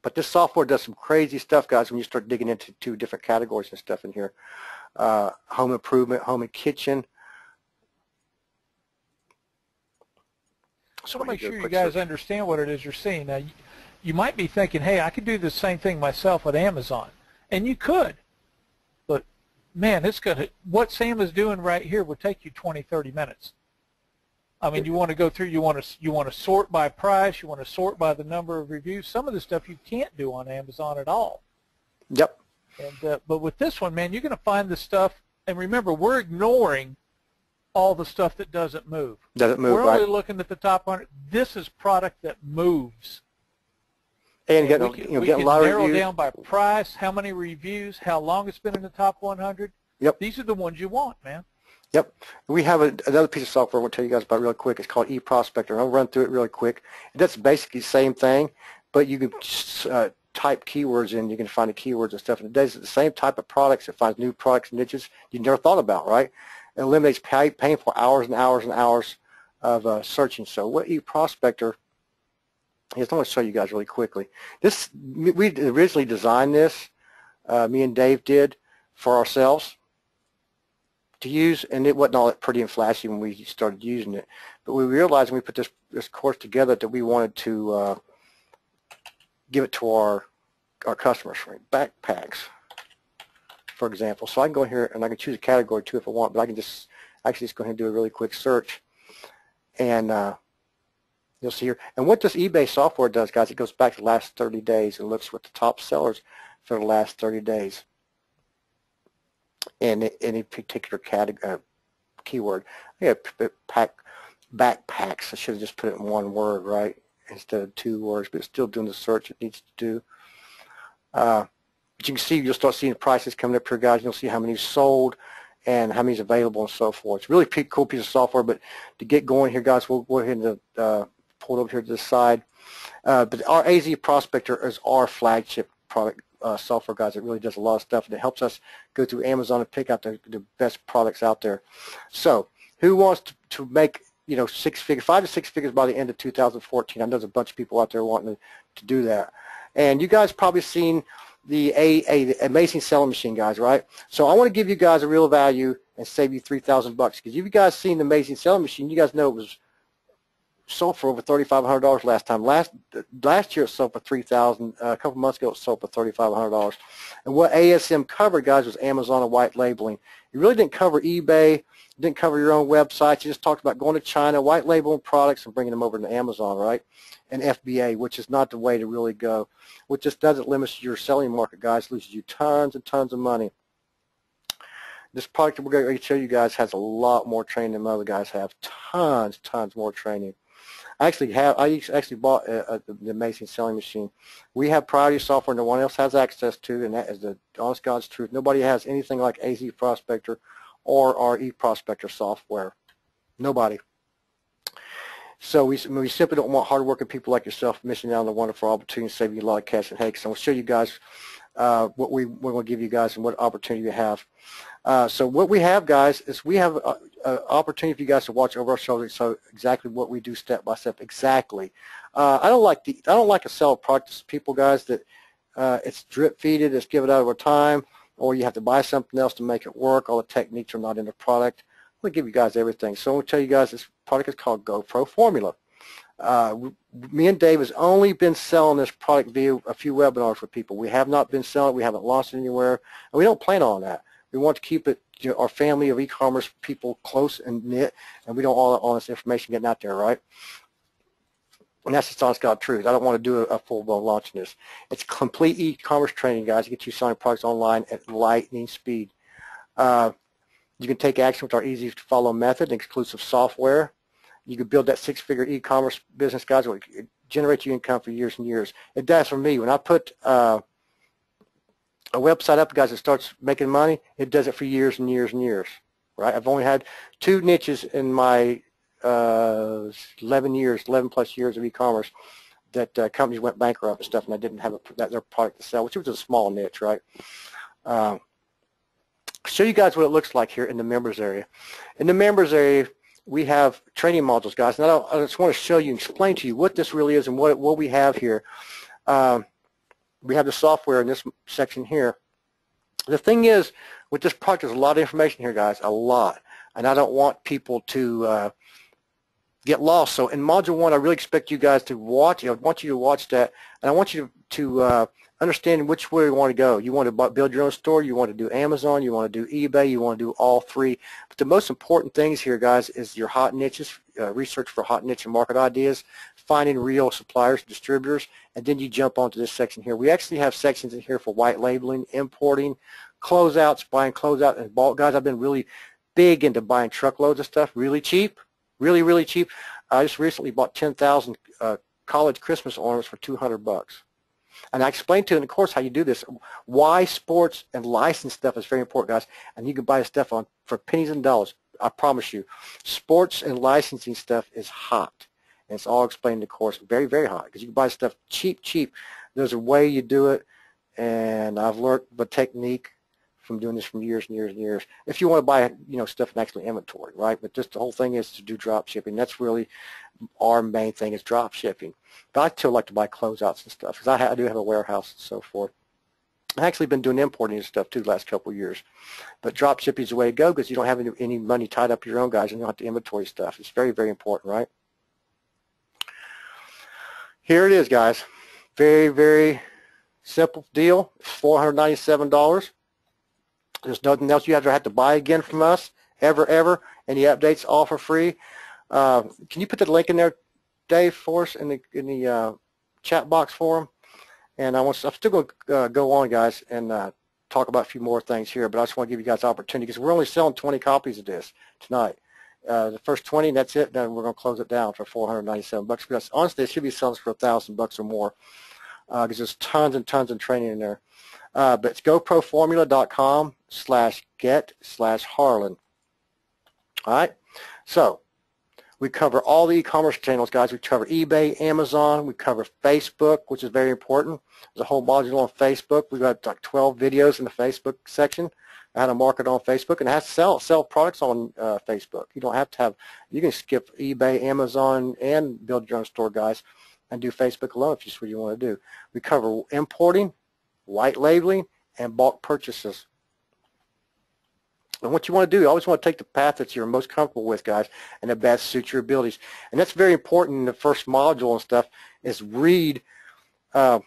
But this software does some crazy stuff, guys, when you start digging into 2 different categories and stuff in here. Home improvement, home and kitchen. So I want to make sure you guys understand what it is you're seeing. Now, you might be thinking, hey, I could do the same thing myself at Amazon. And you could. But, man, what Sam is doing right here would take you 20, 30 minutes. I mean, you want to go through, you want to sort by price, you want to sort by the number of reviews. Some of the stuff you can't do on Amazon at all. Yep. And but with this one, man, you're going to find the stuff, and remember, we're ignoring all the stuff that doesn't move. Doesn't move, We're right? only looking at the top 100. This is product that moves. And we can narrow down by price, how many reviews, how long it's been in the top 100. Yep. These are the ones you want, man. Yep. We have another piece of software I want to tell you guys about real quick. It's called eProspector. I'll run through it really quick. That's basically the same thing, but you can type keywords in. You can find the keywords and stuff. And it does the same type of products. It finds new products and niches you never thought about, right? It eliminates painful hours and hours and hours of searching. So what eProspector is, I want to show you guys really quickly. We originally designed this, me and Dave did, for ourselves to use, and it wasn't all that pretty and flashy when we started using it. But we realized when we put this course together that we wanted to give it to our customers, right? Backpacks, for example. So I can go in here and I can choose a category too if I want, but I can just go ahead and do a really quick search, and you'll see here. And what this eBay software does, guys, it goes back to the last 30 days and looks what the top sellers for the last 30 days in any particular keyword. Yeah, backpacks. I should have just put it in one word, right? instead of 2 words, but it's still doing the search it needs to do. But you can see, you'll start seeing prices coming up here, guys. You'll see how many sold and how many is available and so forth. It's a really cool piece of software, but to get going here, guys, we'll go ahead and pull it over here to the side. But our AZ Prospector is our flagship product software, guys. It really does a lot of stuff, and it helps us go through Amazon and pick out the best products out there. So who wants to make, you know, 6 figures, 5 to 6 figures by the end of 2014? I know there's a bunch of people out there wanting to do that. And you guys probably seen the Amazing Selling Machine, guys, right? So I want to give you guys a real value and save you $3,000 because if you guys seen the Amazing Selling Machine, you guys know it was sold for over $3,500 last time. Last year it sold for $3,000. A couple months ago it sold for $3,500. And what ASM covered, guys, was Amazon and white labeling. It really didn't cover eBay. It didn't cover your own websites. You just talked about going to China, white labeling products, and bringing them over to Amazon, right? And FBA, which is not the way to really go. Which just doesn't limit your selling market, guys. It loses you tons and tons of money. This product that we're going to show you guys has a lot more training than other guys have. Tons more training. I actually bought the Amazing Selling Machine. We have priority software no one else has access to, and that is the honest God's truth. Nobody has anything like AZ Prospector or our eProspector software. Nobody. So we simply don't want hard-working people like yourself missing out on the wonderful opportunity to save you a lot of cash and headaches. So we'll show you guys what we're going to give you guys and what opportunity you have. So what we have, guys, is we have an opportunity for you guys to watch over our shoulder. So exactly what we do step by step. Exactly. I don't like to sell products to people, guys, that it's drip feeded, it's given out over time, or you have to buy something else to make it work. All the techniques are not in the product. I'm going to give you guys everything. So I'm going to tell you guys this product is called GoPro Formula. Me and Dave has only been selling this product via a few webinars for people. We have not been selling it. We haven't launched it anywhere, and we don't plan on that. We want to keep it, you know, our family of e-commerce people close and knit, and we don't want all this information getting out there, right? And that's just honest God truth. I don't want to do a full-blown launch in this. It's complete e-commerce training, guys, to get you selling products online at lightning speed. You can take action with our easy-to-follow method and exclusive software. You can build that 6-figure e-commerce business, guys. It will generate you income for years and years. It does for me. When I put a website up, guys, that starts making money, it does it for years and years and years, right? I've only had 2 niches in my 11 plus years of e-commerce that companies went bankrupt and stuff, and I didn't have their product to sell, which was a small niche, right? Show you guys what it looks like here in the members area. In the members area, we have training modules, guys, and I just want to show you and explain to you what this really is and what we have here. We have the software in this section here. The thing is, with this product, there's a lot of information here, guys, a lot, and I don't want people to get lost. So in Module 1, I really expect you guys to watch. I want you to watch that, and I want you to understand which way you want to go. You want to build your own store, you want to do Amazon, you want to do eBay, you want to do all 3. But the most important things here, guys, is your hot niches, research for hot niche and market ideas, finding real suppliers, distributors, and then you jump onto this section here. We actually have sections in here for white labeling, importing, closeouts, buying closeout and bulk. Guys, I've been really big into buying truckloads of stuff, really cheap, really cheap. I just recently bought 10,000 college Christmas ornaments for $200. And I explained to you in the course how you do this, why sports and licensed stuff is very important, guys. And you can buy stuff for pennies and dollars. I promise you, sports and licensing stuff is hot. And it's all explained in the course, very hot, because you can buy stuff cheap. There's a way you do it, and I've learned the technique from doing this for years and years and years. If you want to buy, you know, stuff in actually inventory, right? But just the whole thing is to do drop shipping. That's really our main thing, is drop shipping. But I still like to buy closeouts and stuff, because I do have a warehouse and so forth. I've actually been doing importing and stuff too the last couple of years. But drop shipping is the way to go, because you don't have any money tied up your own, guys, and you don't have to inventory stuff. It's very important, right? Here it is, guys. Very simple deal. It's $497. There's nothing else you have to buy again from us, ever. Any updates, all for free. Can you put the link in there, Dave, for us in the chat box for them? And I'm still going to go on, guys, and talk about a few more things here, but I just want to give you guys opportunity, because we're only selling 20 copies of this tonight. The first 20, that's it. Then we're going to close it down for $497. Because honestly, it should be selling for $1,000 or more, because there's tons and tons of training in there. But it's goproformula.com/get/Harlan. All right. So we cover all the e-commerce channels, guys. We cover eBay, Amazon. We cover Facebook, which is very important. There's a whole module on Facebook. We've got like 12 videos in the Facebook section, how to market on Facebook, and how to sell products on Facebook. You don't have to have, you can skip eBay, Amazon, and build your own store, guys, and do Facebook alone if that's what you want to do. We cover importing, white labeling, and bulk purchases. And what you want to do, you always want to take the path that you're most comfortable with, guys, and that best suits your abilities. And that's very important in the first module and stuff, is read the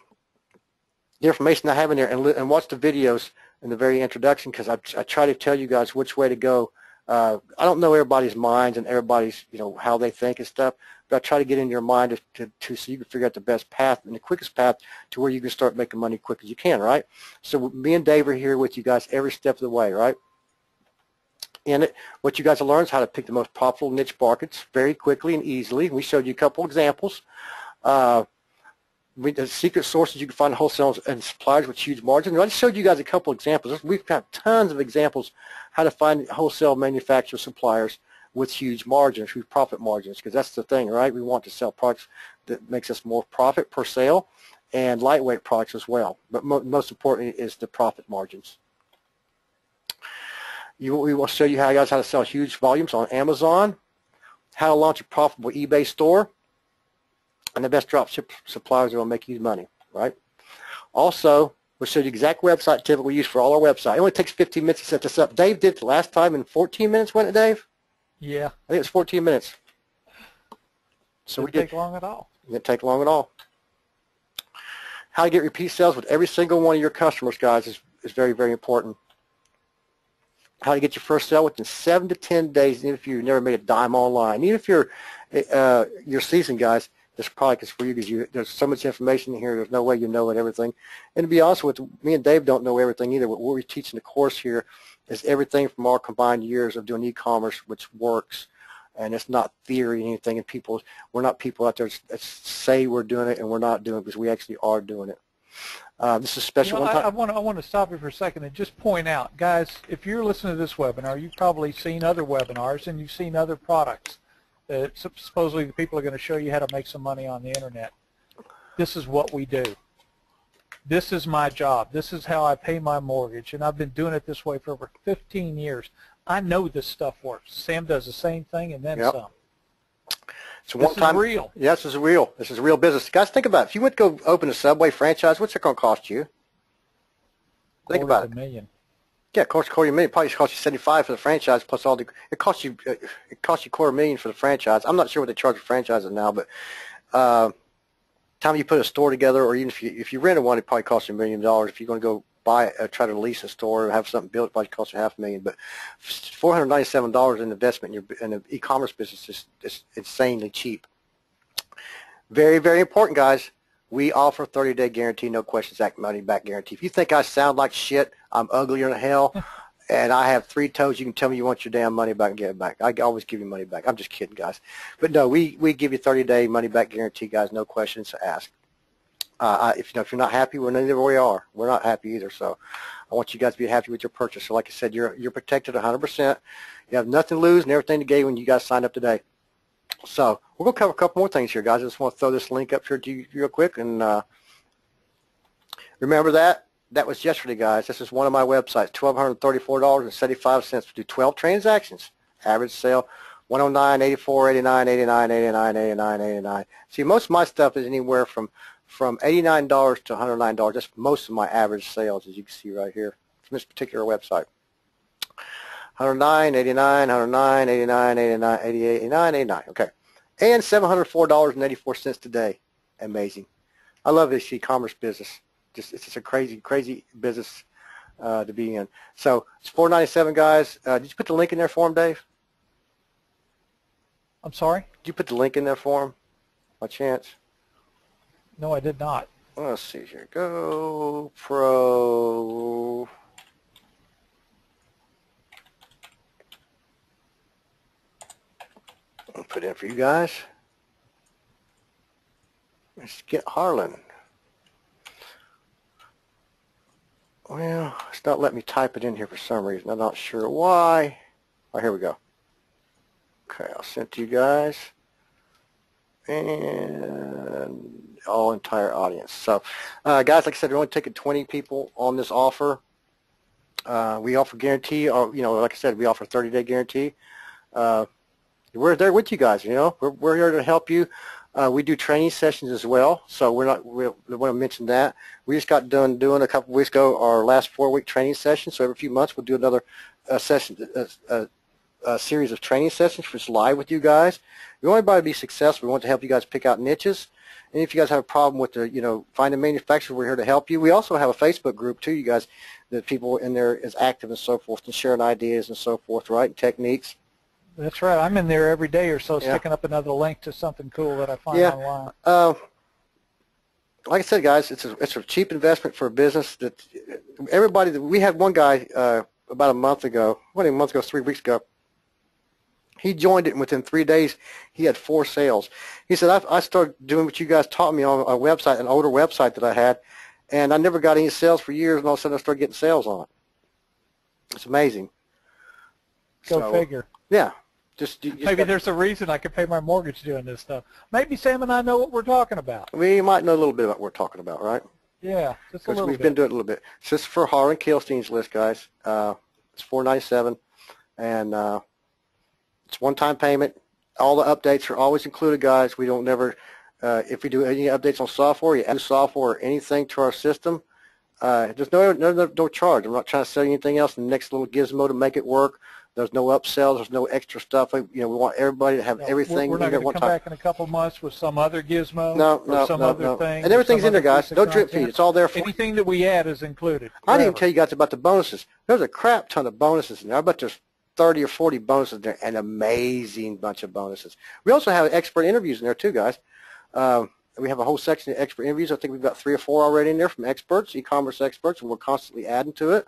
information I have in there and watch the videos in the very introduction, because I try to tell you guys which way to go. I don't know everybody's minds and everybody's, how they think and stuff, but I try to get in your mind so you can figure out the best path and the quickest path to where you can start making money quick as you can, right? So me and Dave are here with you guys every step of the way, right? In it, what you guys will learn is how to pick the most profitable niche markets very quickly and easily. We showed you a couple examples. The secret sources you can find wholesalers and suppliers with huge margins. I just showed you guys a couple examples. We've got tons of examples how to find wholesale manufacturer suppliers with huge margins, with profit margins, because that's the thing, right? We want to sell products that makes us more profit per sale, and lightweight products as well. But most importantly is the profit margins. We will show you how to sell huge volumes on Amazon, how to launch a profitable eBay store, and the best dropship suppliers that will make you money, right? Also, we'll show you the exact website tip we use for all our website. It only takes 15 minutes to set this up. Dave did it the last time in 14 minutes, wasn't it, Dave? Yeah. I think it was 14 minutes. So Didn't take long at all. It didn't take long at all. How to get repeat sales with every single one of your customers, guys, is very, very important. How to get your first sale within 7 to 10 days, even if you've never made a dime online. Even if you're seasoned, guys, this product is for you, because there's so much information in here, there's no way you know it, everything. And to be honest with you, me and Dave don't know everything either. What we teach in the course here is everything from our combined years of doing e-commerce, which works. And it's not theory or anything. And we're not people out there that say we're doing it and we're not doing it, because we actually are doing it. This is special. I want to stop you for a second and just point out, guys, if you're listening to this webinar, you've probably seen other webinars and you've seen other products that supposedly the people are going to show you how to make some money on the internet. This is what we do. This is my job. This is how I pay my mortgage, and I've been doing it this way for over 15 years. I know this stuff works. Sam does the same thing and then some. So this is real. Yes, this is real. This is real business. Guys, think about it. If you went to go open a Subway franchise, what's it going to cost you? Think about it. $250,000. Yeah, it costs you $250,000. Probably cost you $75,000 for the franchise plus all the. It costs you $250,000 for the franchise. I'm not sure what they charge for franchises now, but time you put a store together, or even if you rented one, it probably costs you $1 million. If you're going to go try to lease a store or have something built, it probably costs you $500,000. But $497 in investment in the e-commerce business is insanely cheap. Very, very important, guys. We offer 30-day guarantee, no questions asked, money back guarantee. If you think I sound like shit, I'm uglier than hell, and I have 3 toes, you can tell me you want your damn money back and get it back. I always give you money back. I'm just kidding, guys. But no, we give you 30-day money back guarantee, guys, no questions asked. If you're not happy, neither we are. We're not happy either. So I want you guys to be happy with your purchase. So like I said, you're protected 100%. You have nothing to lose and everything to gain when you guys sign up today. So we're going to cover a couple more things here, guys. I just want to throw this link up here to you real quick. And remember that was yesterday, guys. This is one of my websites, $1,234.75 to do 12 transactions. Average sale, 109, 84, 89, 89, 89, 89, 89. See, most of my stuff is anywhere from $89 to $109. That's most of my average sales, as you can see right here from this particular website. 109, 89, 109, 89, 89, 88, 89, 89. Okay. And $704.84 today. Amazing. I love this e-commerce business. It's just a crazy, crazy business to be in. So it's $497, guys. Did you put the link in there for him, Dave? I'm sorry? Did you put the link in there for him? By chance? No, I did not. Let's see here. GoPro. I'll put in for you guys. Let's get Harlan. Well, it's not letting me type it in here for some reason. I'm not sure why. Oh, here we go. Okay, I'll send it to you guys. And all entire audience. So, guys, like I said, we're only taking 20 people on this offer. We offer guarantee, or like I said, we offer 30-day guarantee. We're there with you guys. We're here to help you. We do training sessions as well, so we want to mention that. We just got done doing a couple weeks ago our last 4-week training session. So every few months we'll do another session, a series of training sessions for live with you guys. We want everybody to be successful. We want to help you guys pick out niches. And if you guys have a problem with finding a manufacturer, we're here to help you. We also have a Facebook group too, you guys, that people in there is active and so forth and sharing ideas and so forth, right, and techniques. That's right. I'm in there every day or so, sticking up another link to something cool that I find online. Like I said, guys, it's a cheap investment for a business. That everybody. We had one guy about a month ago, 3 weeks ago. He joined it, and within 3 days, he had 4 sales. He said, I started doing what you guys taught me on a website, an older website that I had, and I never got any sales for years, and all of a sudden I started getting sales on it. It's amazing. Go figure. Yeah. Maybe there's a reason I could pay my mortgage doing this stuff. Maybe Sam and I know what we're talking about. We might know a little bit about what we're talking about, right? Yeah, just a little bit. We've been doing it a little bit. So this is for Harlan Kilstein's list, guys. It's $497, and it's one-time payment. All the updates are always included, guys. We don't never, if we do any updates on software, you add software or anything to our system, there's no charge. I'm not trying to sell you anything else in the next little gizmo to make it work. There's no upsells. There's no extra stuff. We want everybody to have everything. We're not going to come back in a couple of months with some other gizmo or some other thing. And everything's in there, guys. No drip feed. It's all there for anything that we add is included. I didn't even tell you guys about the bonuses. There's a crap ton of bonuses in there. I bet there's 30 or 40 bonuses in there, an amazing bunch of bonuses. We also have expert interviews in there too, guys. We have a whole section of expert interviews. I think we've got 3 or 4 already in there from experts, e-commerce experts, and we're constantly adding to it.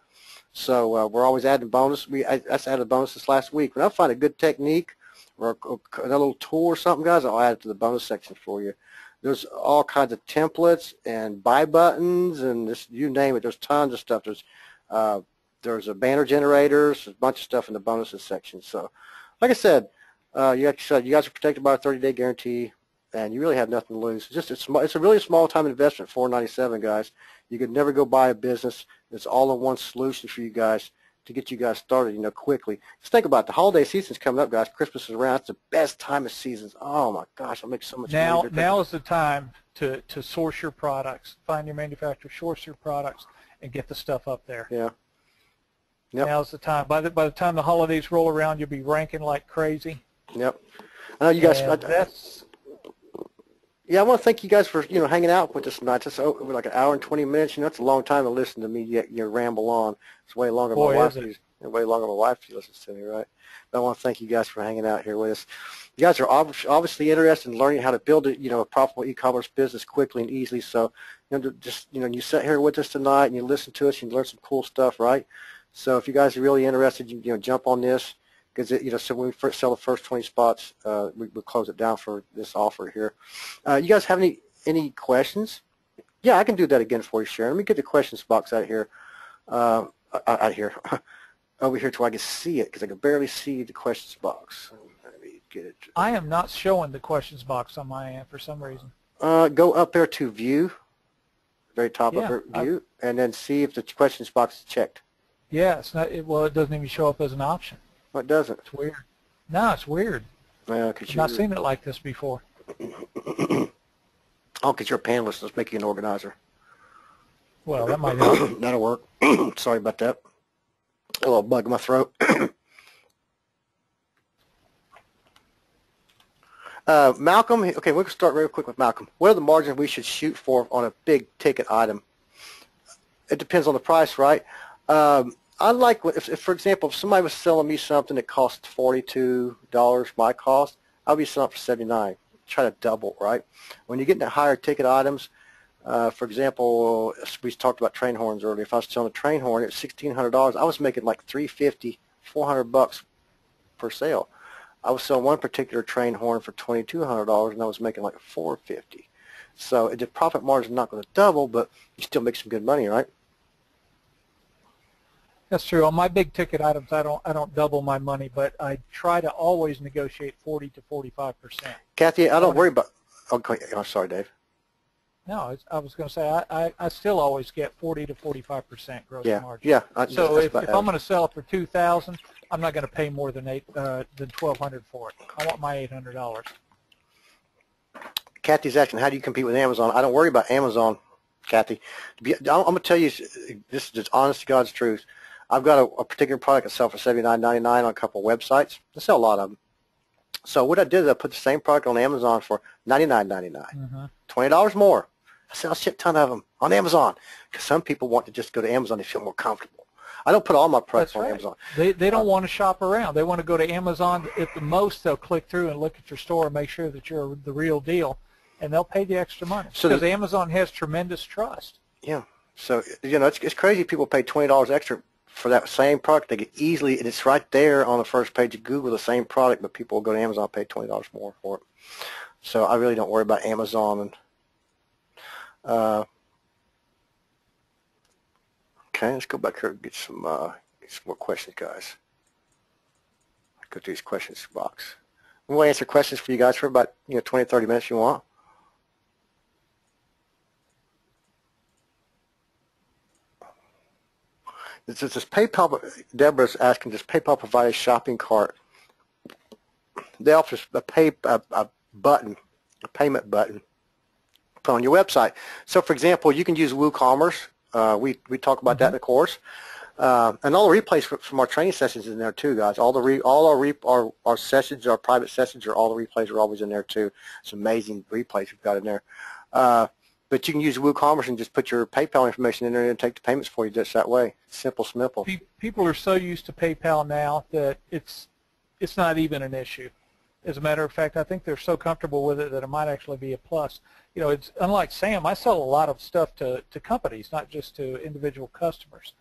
So we're always adding bonus. I added bonuses last week. When I find a good technique or a little tool or something, guys, I'll add it to the bonus section for you. There's all kinds of templates and buy buttons and just, you name it. There's tons of stuff. There's a banner generators, a bunch of stuff in the bonuses section. So, like I said, you guys are protected by a 30-day guarantee, and you really have nothing to lose. It's a really small-time investment, $497, guys. You could never go buy a business. It's all-in-one solution for you guys to get you guys started, quickly. Just think about it. The holiday season's coming up, guys. Christmas is around. It's the best time of seasons. Oh my gosh, I'll make so much money. Now is the time to source your products, find your manufacturer, source your products, and get the stuff up there. Yeah. Yep. Now's the time. By the time the holidays roll around, you'll be ranking like crazy. Yep. I know you guys. Yeah, I want to thank you guys for hanging out with us tonight. Just over like an hour and 20 minutes. That's a long time to listen to me ramble on. It's way longer than my wife. Way longer than my wife listens to me, right? But I want to thank you guys for hanging out here with us. You guys are obviously interested in learning how to build a profitable e-commerce business quickly and easily. So you sit here with us tonight and you listen to us and you learn some cool stuff, right? So if you guys are really interested, you jump on this. Because so when we first sell the first 20 spots, we'll close it down for this offer here. You guys have any questions? Yeah, I can do that again for you, Sharon. Let me get the questions box out here, over here till I can see it, because I can barely see the questions box. Let me get it. I am not showing the questions box on my end for some reason. Go up there to View, very top up there, View, and then see if the questions box is checked. Yeah, it's not. Well, it doesn't even show up as an option. What doesn't? It's weird. No, it's weird. Well, I've not seen it like this before. Oh, because you're a panelist. Let's make you an organizer. Well, that might help. That'll work. Sorry about that. A little bug in my throat. Malcolm, okay, we can start real quick with Malcolm. What are the margins we should shoot for on a big ticket item? It depends on the price, right? I like, if for example, if somebody was selling me something that cost $42 my cost, I'll be selling it for $79. Try to double, right? When you get into higher ticket items, for example, we talked about train horns earlier. If I was selling a train horn at $1,600, I was making like $350, $400 per sale. I was selling one particular train horn for $2,200, and I was making like $450. So the profit margin is not going to double, but you still make some good money, right? That's true. On my big ticket items, I don't double my money, but I try to always negotiate 40 to 45%. Kathy, I don't worry about. Okay, I'm sorry, Dave. No, I was going to say I still always get 40 to 45% gross margin. Yeah. So if I'm going to sell it for $2,000, I'm not going to pay more than $1,200 for it. I want my $800. Kathy's asking, how do you compete with Amazon? I don't worry about Amazon, Kathy. I'm going to tell you, this is just honest to God's truth. I've got a particular product I sell for $79.99 on a couple of websites. I sell a lot of them. So what I did is I put the same product on Amazon for $99.99, $20 more. I sell a shit ton of them on Amazon because some people want to just go to Amazon to feel more comfortable. I don't put all my products on Amazon. They don't want to shop around. They want to go to Amazon. At the most, they'll click through and look at your store and make sure that you're the real deal, and they'll pay the extra money because Amazon has tremendous trust. Yeah. So, it's crazy people pay $20 extra for that same product. They get easily, and it's right there on the first page of Google, the same product, but people will go to Amazon and pay $20 more for it. So I really don't worry about Amazon. And okay, let's go back here and get some more questions, guys. Go through these questions box. We'll answer questions for you guys for about 20, 30 minutes if you want. This PayPal. Deborah's asking, does PayPal provide a shopping cart? They offer a button, a payment button, put on your website. So, for example, you can use WooCommerce. We talk about that in the course, and all the replays from our training sessions is in there too, guys. All our sessions, our private sessions, all the replays are always in there too. It's amazing replays we've got in there. But you can use WooCommerce and just put your PayPal information in there and take the payments for you just that way. Simple, smipple. People are so used to PayPal now that it's not even an issue. As a matter of fact, I think they're so comfortable with it that it might actually be a plus. It's unlike Sam. I sell a lot of stuff to companies, not just to individual customers.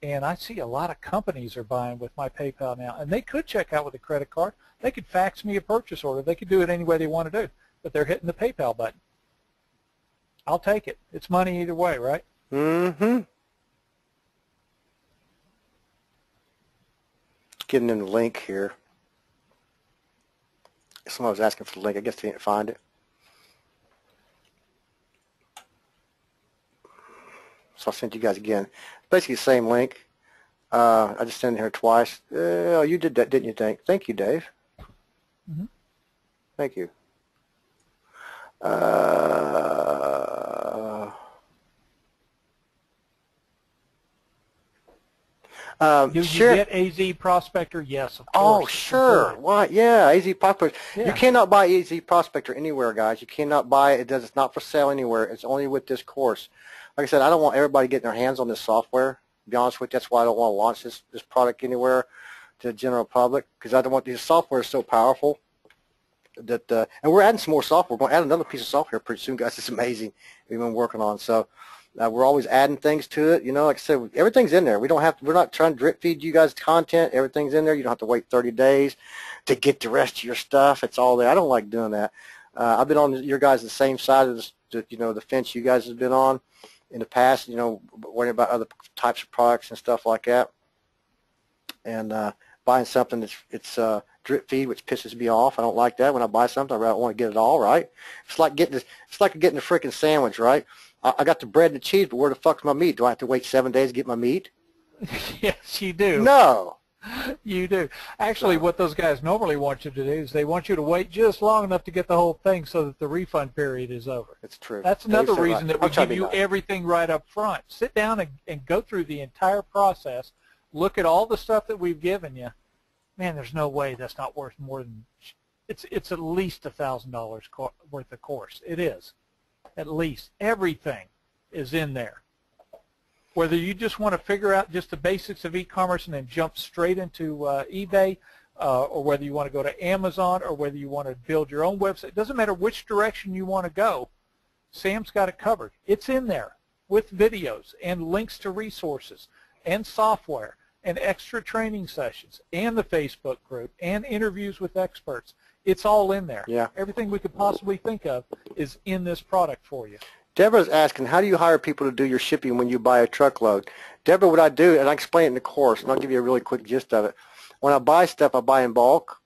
And I see a lot of companies are buying with my PayPal now. And they could check out with a credit card. They could fax me a purchase order. They could do it any way they want to do. But they're hitting the PayPal button. I'll take it. It's money either way, right? Mm-hmm. Getting in the link here. Someone was asking for the link. I guess they didn't find it. So I'll send you guys again. Basically the same link. I just sent it here twice. Oh, you did that, didn't you, Dave? Thank you, Dave. Mm-hmm. Thank you. Do you get AZ Prospector? Yes, of course. Oh, sure. Why? Yeah, AZ Prospector. Yeah. You cannot buy AZ Prospector anywhere, guys. You cannot buy it. It's not for sale anywhere. It's only with this course. Like I said, I don't want everybody getting their hands on this software. To be honest with you, that's why I don't want to launch this product anywhere to the general public, because I don't want this software is so powerful that and we're adding some more software. We're going to add another piece of software pretty soon, guys. It's amazing. We've been working on. So we're always adding things to it. Like I said, everything's in there. We're not trying to drip feed you guys content. Everything's in there. You don't have to wait 30 days to get the rest of your stuff. It's all there. I don't like doing that. I've been on your guys the same side of the fence you guys have been on in the past. Worrying about other types of products and stuff like that, and buying something that's drip feed, which pisses me off. I don't like that. When I buy something, I want to get it all right. It's like getting a freaking sandwich, right? I got the bread and the cheese, but where the fuck's my meat? Do I have to wait 7 days to get my meat? Yes, you do. No. You do. Actually, what those guys normally want you to do is they want you to wait just long enough to get the whole thing so that the refund period is over. It's true. That's another reason that we give you everything right up front. Sit down and go through the entire process. Look at all the stuff that we've given you. Man, there's no way that's not worth more than it's at least $1,000 worth of course. It is. At least everything is in there. Whether you just want to figure out just the basics of e-commerce and then jump straight into eBay, or whether you want to go to Amazon, or whether you want to build your own website, it doesn't matter which direction you want to go. Sam's got it covered. It's in there with videos and links to resources and software and extra training sessions and the Facebook group and interviews with experts. It's all in there. Yeah. Everything we could possibly think of is in this product for you. Deborah's asking, how do you hire people to do your shipping when you buy a truckload? Deborah, what I do, and I explain it in the course, and I'll give you a really quick gist of it. When I buy stuff, I buy in bulk,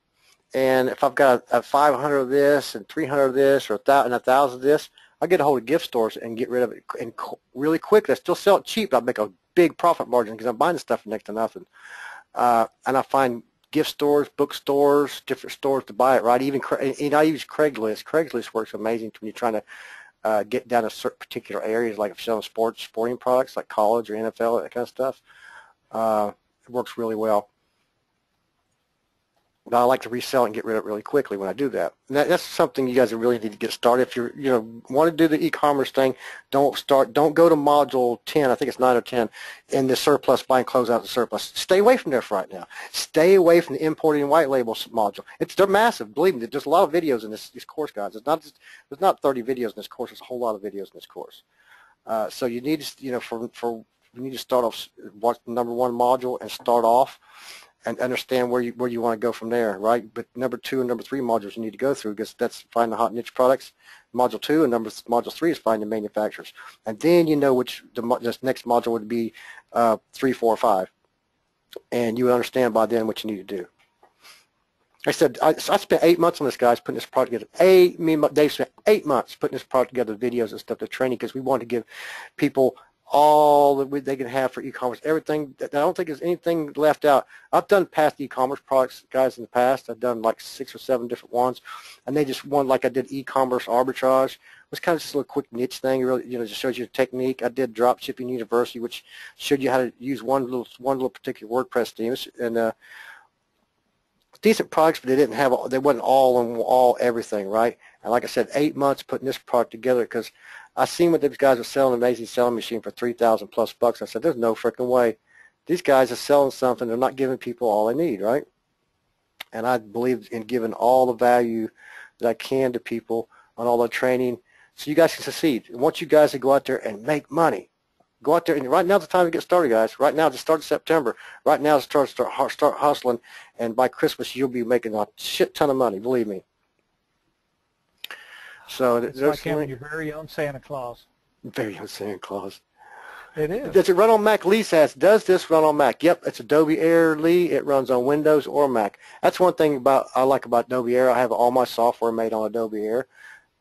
and if I've got a 500 of this and 300 of this or 1,000 of this, I get a hold of gift stores and get rid of it and really quickly. I still sell it cheap. I make a big profit margin because I'm buying the stuff for next to nothing. And I find gift stores, bookstores, different stores to buy it, right? Even I use Craigslist. Craigslist works amazing when you're trying to get down to certain particular areas, like if you're selling sporting products like college or NFL, that kind of stuff. It works really well. But I like to resell and get rid of it really quickly when I do that. And that's something you guys really need to get started. If you want to do the e-commerce thing, don't go to module 10, I think it's 9 or 10, in the surplus, buying clothes out of the surplus. Stay away from there for right now. Stay away from the importing white label module. They're massive, believe me. There's a lot of videos in this course, guys. There's not 30 videos in this course. There's a whole lot of videos in this course. So you need to, you need to start off, watch the number 1 module and start off and understand where you want to go from there, right? But number 2 and number 3 modules you need to go through, because that's find the hot niche products. Module 2 and module 3 is find the manufacturers, and then you know which this next module would be 3, 4, 5, and you understand by then what you need to do. I said I spent 8 months on this, guys, putting this product together. Me and Dave spent 8 months putting this product together, videos and stuff, the training, because we wanted to give people all that they can have for e-commerce, everything. I don't think there's anything left out. I've done past e-commerce products, guys, in the past. I've done like 6 or 7 different ones, and they just want, like I did e-commerce arbitrage. It was kind of just a little quick niche thing, really, just shows you a technique. I did Drop Shipping University, which showed you how to use one little particular WordPress theme, and decent products, but they wasn't all everything, right? And like I said, 8 months putting this product together, because I seen what these guys are selling, an amazing selling machine for $3,000+ I said, there's no freaking way. These guys are selling something. They're not giving people all they need, right? And I believe in giving all the value that I can to people on all the training so you guys can succeed. I want you guys to go out there and make money. Go out there, and right now's the time to get started, guys. Right now, to start in September. Right now, to start hustling, and by Christmas, you'll be making a shit ton of money, believe me. So it's like having your very own Santa Claus. Very own Santa Claus. It is. Does it run on Mac? Lee says, does this run on Mac? Yep, it's Adobe Air, Lee. It runs on Windows or Mac. That's one thing I like about Adobe Air. I have all my software made on Adobe Air.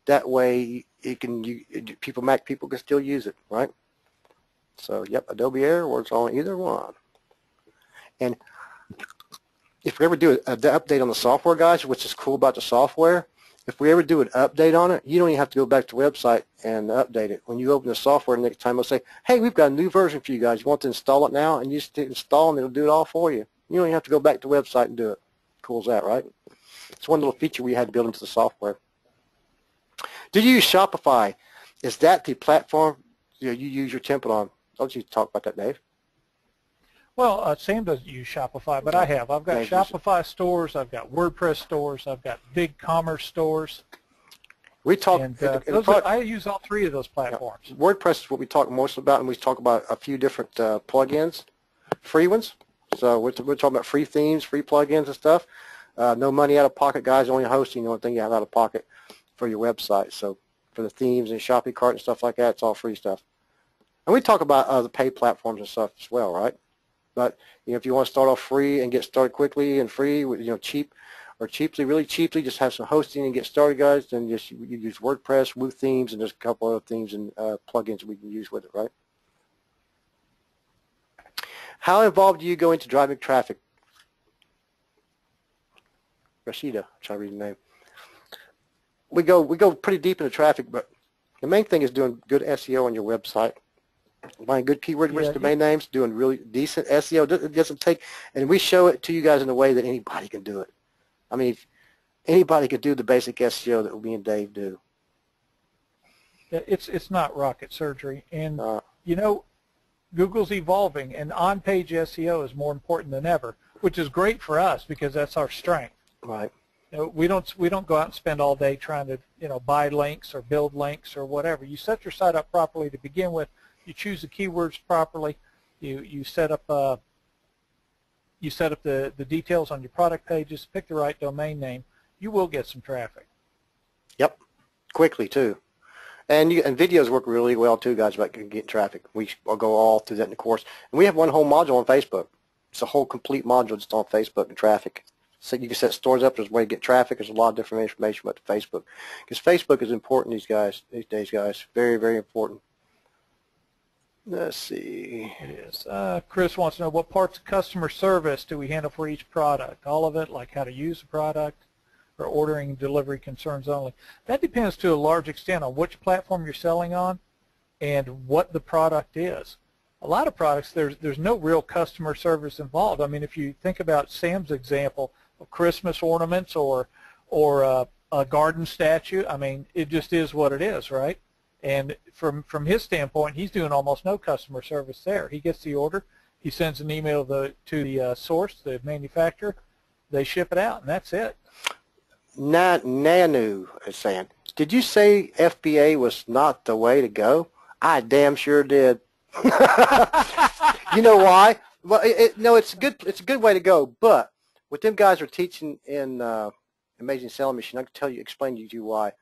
That way, Mac people can still use it, right? So, yep, Adobe Air works on either one. And if we ever do an update on the software, guys, which is cool about the software, if we ever do an update on it, you don't even have to go back to the website and update it. When you open the software next time, it'll say, hey, we've got a new version for you guys. You want to install it now? And you just hit install, and it'll do it all for you. You don't even have to go back to the website and do it. Cool as that, right? It's one little feature we had to build into the software. Do you use Shopify? Is that the platform you use your template on? I'll let you talk about that, Dave. Well, Sam doesn't use Shopify, but I have. I've got Shopify stores. I've got WordPress stores. I've got big commerce stores. We talk. And, I use all 3 of those platforms. Yeah. WordPress is what we talk most about, and we talk about a few different plugins, free ones. So we're talking about free themes, free plugins and stuff. No money out of pocket, guys. Only hosting, the only thing you have out of pocket for your website. So for the themes and shopping cart and stuff like that, it's all free stuff. And we talk about the paid platforms and stuff as well, right? But if you want to start off free and get started quickly and free, cheap or really cheaply, just have some hosting and get started, guys. Then you use WordPress, Woo themes, and there's a couple other themes and plugins we can use with it, right? How involved do you go into driving traffic? Rashida, I'm trying to read the name. We go pretty deep into traffic, but the main thing is doing good SEO on your website. Buying good keyword-rich domain names, doing really decent SEO. It doesn't take, and we show it to you guys in a way that anybody can do it. I mean, anybody could do the basic SEO that me and Dave do. It's not rocket surgery, and Google's evolving, and on-page SEO is more important than ever, which is great for us because that's our strength. Right. We don't go out and spend all day trying to buy links or build links or whatever. You set your site up properly to begin with. You choose the keywords properly. You set up you set up the details on your product pages, pick the right domain name, you will get some traffic. Yep, quickly too. And videos work really well too, guys, about getting traffic. I'll go all through that in the course. And we have one whole module on Facebook. It's a whole complete module just on Facebook and traffic. So you can set stores up. There's a way to get traffic. There's a lot of different information about the Facebook. Because Facebook is important these days, guys. Very, very important. Let's see. It is. Chris wants to know, what parts of customer service do we handle for each product? All of it, like how to use the product, or ordering and delivery concerns only? That depends to a large extent on which platform you're selling on and what the product is. A lot of products, there's no real customer service involved. I mean, if you think about Sam's example of Christmas ornaments or a garden statue, I mean, it just is what it is, right? And from his standpoint, he's doing almost no customer service there. He gets the order, he sends an email to the source, the manufacturer, they ship it out, and that's it. Nanu is saying, did you say FBA was not the way to go? I damn sure did. You know why? Well, no, it's a good way to go. But what them guys are teaching in Amazing Selling Machine, I can explain to you why.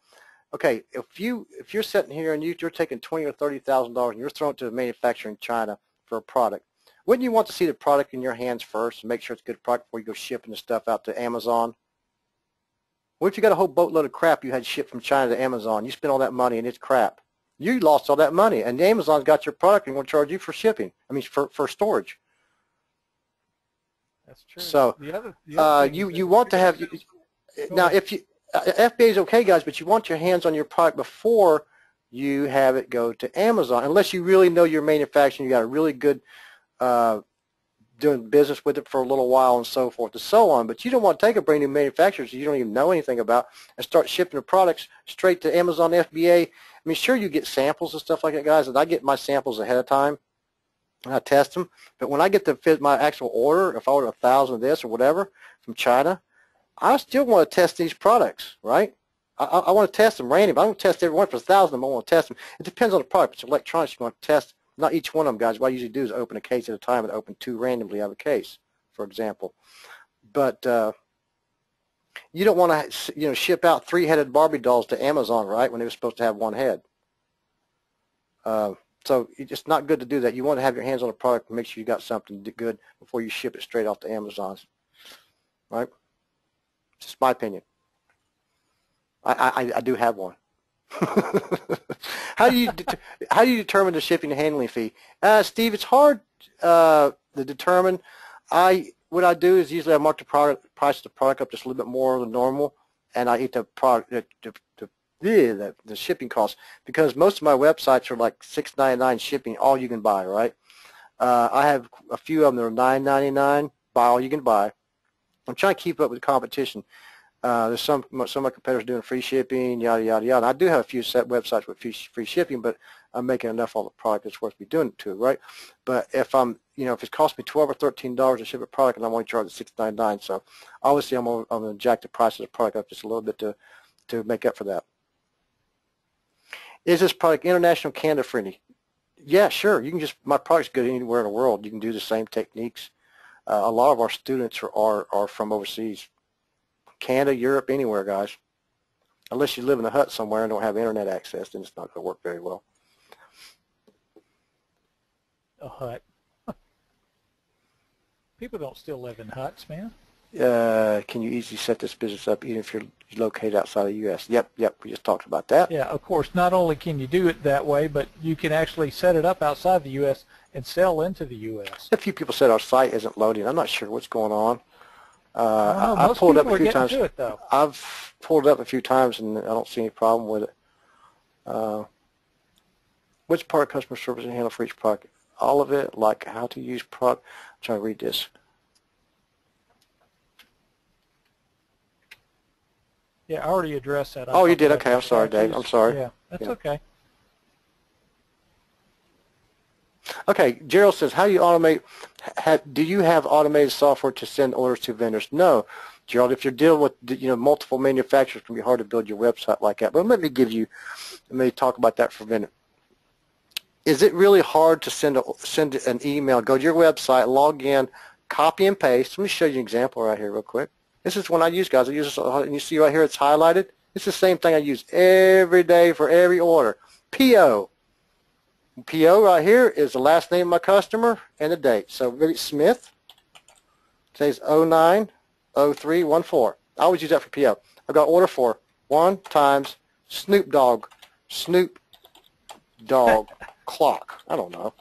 Okay, if you're sitting here and you're taking $20,000 or $30,000 and you're throwing it to a manufacturer in China for a product, wouldn't you want to see the product in your hands first and make sure it's a good product before you go shipping the stuff out to Amazon? What if you got a whole boatload of crap you had shipped from China to Amazon? You spent all that money and it's crap. You lost all that money, and Amazon's got your product and going to charge you for shipping. I mean, for storage. That's true. So you want to have now if you FBA is okay, guys, but you want your hands on your product before you have it go to Amazon, unless you really know your manufacturing. You got a really good doing business with it for a little while and so forth and so on. But you don't want to take a brand new manufacturer that you don't even know anything about and start shipping the products straight to Amazon FBA. I mean, sure, you get samples and stuff like that, guys, and I get my samples ahead of time and I test them. But when I get to fit my actual order, if I order 1,000 of this or whatever from China, I still want to test these products, right? I want to test them randomly. I don't test every one for 1,000 of them. I want to test them. It depends on the product. It's electronics. You want to test not each one of them, guys. What I usually do is open a case at a time and open 2 randomly out of a case, for example. But you don't want to, ship out 3-headed Barbie dolls to Amazon, right, when they were supposed to have 1 head. So it's not good to do that. You want to have your hands on a product and make sure you got something good before you ship it straight off to Amazon, right? It's just my opinion. I do have one. How do you determine the shipping and handling fee? Steve, it's hard to determine. What I do is usually I mark the price of the product up just a little bit more than normal, and I eat the product the shipping costs, because most of my websites are like $6.99 shipping, all you can buy, right? I have a few of them that are $9.99, buy all you can buy. I'm trying to keep up with the competition. There's some of my competitors doing free shipping, yada, yada, yada. I do have a few set websites with free shipping, but I'm making enough on the product that's worth me doing it to, right? But if if it costs me $12 or $13 to ship a product and I'm only charging $6.99, so obviously I'm going to jack the price of the product up just a little bit to make up for that. Is this product international Canada friendly? Yeah, sure. You can my product's good anywhere in the world. You can do the same techniques. A lot of our students are from overseas. Canada, Europe, anywhere, guys. Unless you live in a hut somewhere and don't have internet access, then it's not going to work very well. A hut. People don't still live in huts, man. Can you easily set this business up even if you're located outside of the U.S.? Yep, we just talked about that. Yeah, of course, not only can you do it that way, but you can actually set it up outside the U.S. and sell into the U.S. A few people said our site isn't loading. I'm not sure what's going on. I pulled it up a few times. I've pulled it up a few times and I don't see any problem with it. Which part of customer service and handle for each product? All of it, like how to use product. I'm trying to read this. Yeah, I already addressed that. Oh, you did? Okay, I'm sorry, Dave. I'm sorry. Yeah, that's okay. Okay, Gerald says, how do you automate, do you have automated software to send orders to vendors? No, Gerald, if you're dealing with multiple manufacturers, it can be hard to build your website like that. But let me talk about that for a minute. Is it really hard to send an email, go to your website, log in copy and paste. Let me show you an example right here real quick. This is one I use, guys. I use this, and you see right here it's highlighted. It's the same thing I use every day for every order. PO. PO right here is the last name of my customer and the date. So really Smith, today's 09/03/14. I always use that for PO. I've got order for 1 times Snoop Dogg clock. I don't know.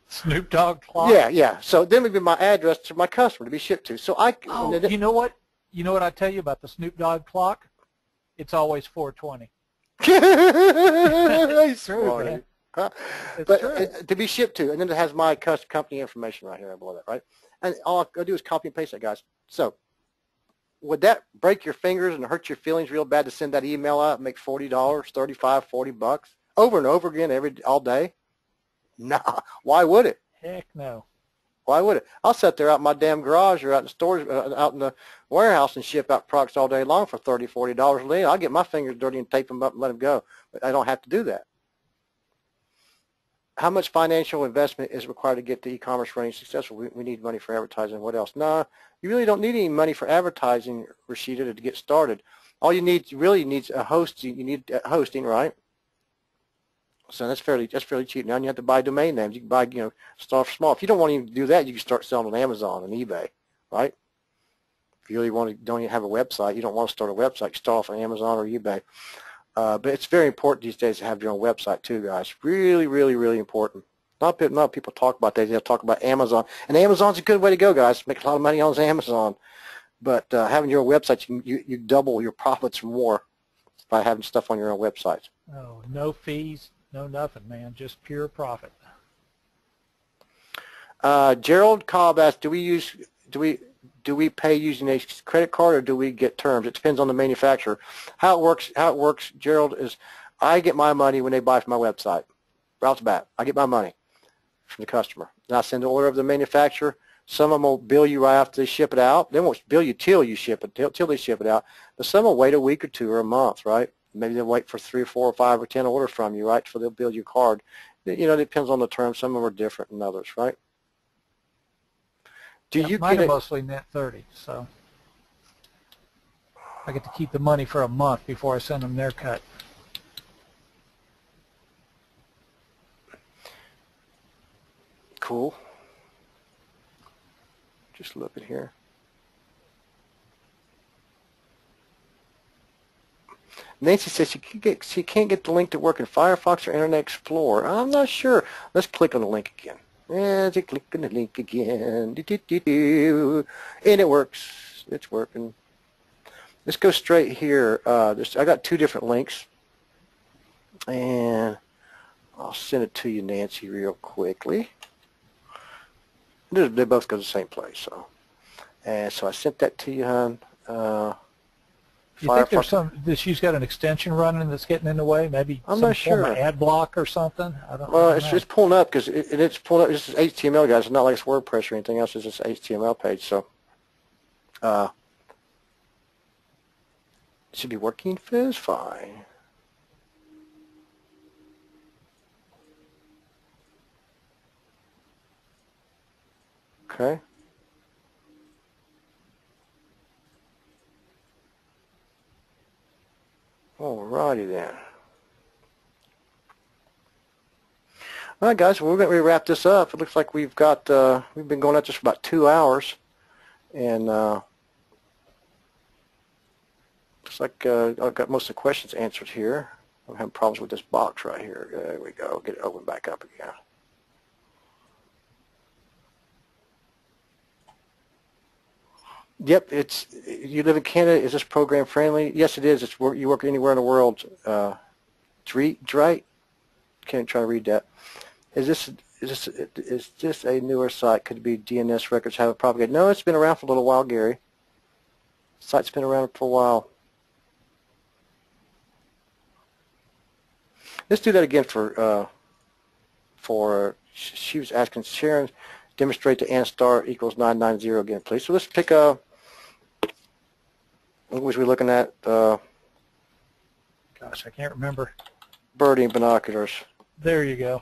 Snoop Dogg clock? Yeah, yeah. So then would be my address to my customer to be shipped to. So you know what? You know what I tell you about the Snoop Dogg clock? It's always 420. It's true, man. Huh? It's But true. to be shipped to, and then it has my company information right here below that, right? And all I gotta do is copy and paste that, guys. So would that break your fingers and hurt your feelings real bad to send that email out and make $40, $35, $40 over and over again all day? Nah. Why would it? Heck no. Why would it? I'll sit there out in my damn garage or out in the stores, out in the warehouse and ship out products all day long for $30, $40 a day. I'll get my fingers dirty and tape them up and let them go. But I don't have to do that. How much financial investment is required to get the e-commerce running successful? We need money for advertising. What else? No, you really don't need any money for advertising, Rashida, to get started. All you really needs a hosting. You need hosting, right? So that's fairly cheap. Now you have to buy domain names. You can buy, start small. If you don't want to even do that, you can start selling on Amazon and eBay, right? If you really don't even have a website, you don't want to start a website, you start off on Amazon or eBay. But it's very important these days to have your own website too, guys. Really, really, really important. Not people talk about that. They talk about Amazon, and Amazon's a good way to go, guys. Make a lot of money on Amazon, but having your own website, you double your profits or more by having stuff on your own website. Oh, no fees, no nothing, man. Just pure profit. Gerald Cobb asked, do we pay using a credit card or do we get terms? It depends on the manufacturer. How it works, Gerald, is I get my money when they buy from my website. Right off the bat, I get my money from the customer. Then I send the order of the manufacturer. Some of them will bill you right after they ship it out. They won't bill you till you ship it, till they ship it out. But some will wait a week or two or a month, right? Maybe they'll wait for 3 or 4 or 5 or 10 orders from you, right? So they'll bill your card. It depends on the terms. Some of them are different than others, right? Mine are mostly net 30, so I get to keep the money for a month before I send them their cut. Cool. Just looking here. Nancy says she can't get the link to work in Firefox or Internet Explorer. I'm not sure. Let's click on the link again. Let's click on the link again. And it works. It's working. Let's go straight here. I got 2 different links. And I'll send it to you, Nancy, real quickly. They both go to the same place. So I sent that to you, hon. You think there's she's got an extension running that's getting in the way? Maybe I'm some not sure. form of ad block or something? I don't Well, know. it's pulling up because it's pulling up. This is HTML, guys. It's not like it's WordPress or anything else. It's just an HTML page. So it should be working just fine. Okay. Alrighty then. All right, guys, we're going to wrap this up. It looks like we've been going at this for about 2 hours, and looks like I've got most of the questions answered here. I'm having problems with this box right here. There we go. Get it open back up again. Yep, you live in Canada. Is this program friendly? Yes, it is. You work anywhere in the world. Right? Can't try to read that. Is this a newer site? Could it be DNS records have it propagated? No, it's been around for a little while, Gary. The site's been around for a while. Let's do that again for she was asking Sharon, demonstrate the &* equals 990 again, please. So let's pick what was we looking at? Gosh, I can't remember. Birding binoculars. There you go.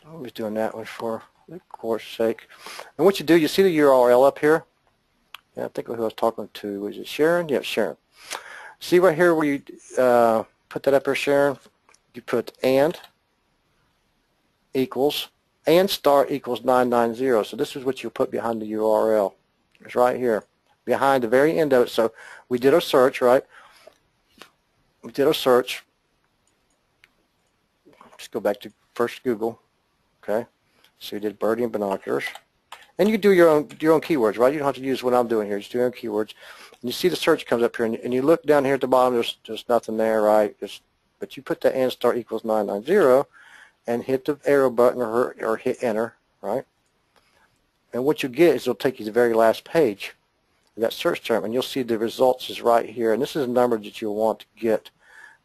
I was doing that one for of course sake. And what you do, you see the URL up here? Yeah, I think who I was talking to, was it Sharon? Yeah, Sharon. See right here where you put that up there, Sharon? You put and equals, and star equals 990. So this is what you put behind the URL. It's right here, behind the very end of it. So we did our search, right? We did our search. Just go back to first Google, okay? So you did birdie and binoculars. And you do your own keywords, right? You don't have to use what I'm doing here. Just do your own keywords. And you see the search comes up here, and you look down here at the bottom. There's nothing there, right? But you put the and star equals 990, and hit the arrow button or hit enter, right? And what you get is it'll take you to the very last page of that search term, and you'll see the results is right here. And this is a number that you'll want to get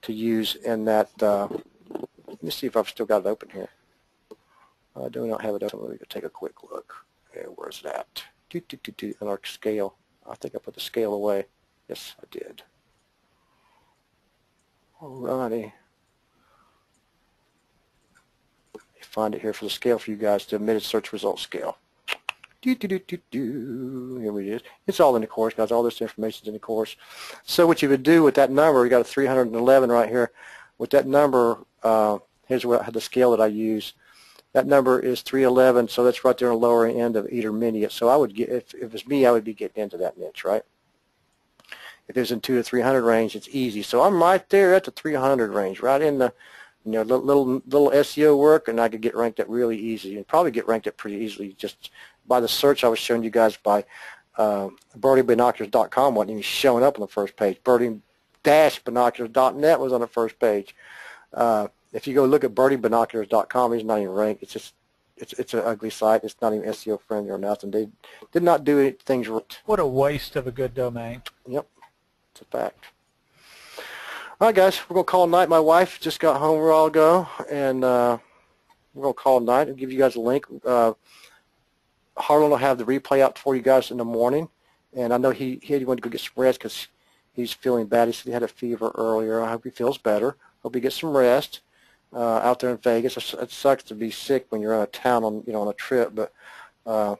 to use in that. Let me see if I've still got it open here. I do not have it open. Let me go take a quick look. Okay, where's that? On our scale. I think I put the scale away. Yes, I did. Alrighty. Find it here for the scale for you guys, the admitted search result scale. Here it is. It's all in the course, guys. All this information is in the course. So what you would do with that number, you got a 311 right here. With that number, here's the scale that I use. That number is 311, so that's right there on the lower end of intermediate. So I would get, if it was me, I would be getting into that niche, right? If it was in 200 to 300 range, it's easy. So I'm right there at the 300 range, right in the, you know, little SEO work, and I could get ranked up really easy, and probably get ranked up pretty easily just by the search I was showing you guys by birdiebinoculars.com wasn't even showing up on the first page. Birdie-binoculars.net was on the first page. If you go look at birdiebinoculars.com, he's not even ranked. It's just it's an ugly site. It's not even SEO friendly or nothing. They did not do things right. What a waste of a good domain. Yep, it's a fact. All right, guys, we're going to call it night. My wife just got home a while ago, and we're going to call it night and give you guys a link. Harlan will have the replay out for you guys in the morning, and I know he wanted to go get some rest because he's feeling bad. He said he had a fever earlier. I hope he feels better. Hope he gets some rest out there in Vegas. It sucks to be sick when you're out of town on on a trip, but I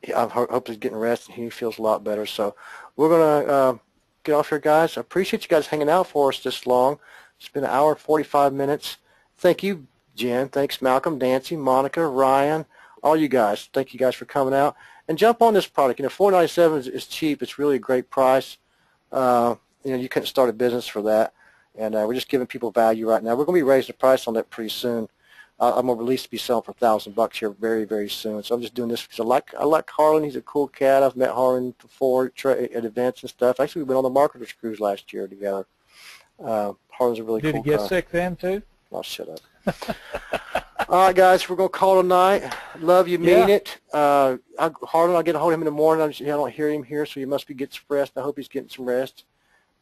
hope he's getting rest and he feels a lot better. So we're gonna get off here, guys. I appreciate you guys hanging out for us this long. It's been an hour and 45 minutes. Thank you, Jen. Thanks, Malcolm, Nancy, Monica, Ryan, all you guys. Thank you guys for coming out and jump on this product. $4.97 is cheap. It's really a great price. You couldn't start a business for that, and we're just giving people value right now. We're going to be raising the price on that pretty soon. I'm going to at least be selling for $1,000 here very, very soon. So I'm just doing this because I like Harlan. He's a cool cat. I've met Harlan before at events and stuff. Actually, we went on the marketers cruise last year together. Harlan's a really cool guy. Did he get sick then too? Oh, shut up. All right, guys, we're going to call it a night. Love you, mean it. Harlan, I'll get a hold of him in the morning. I don't hear him here, so he must be getting some rest. I hope he's getting some rest.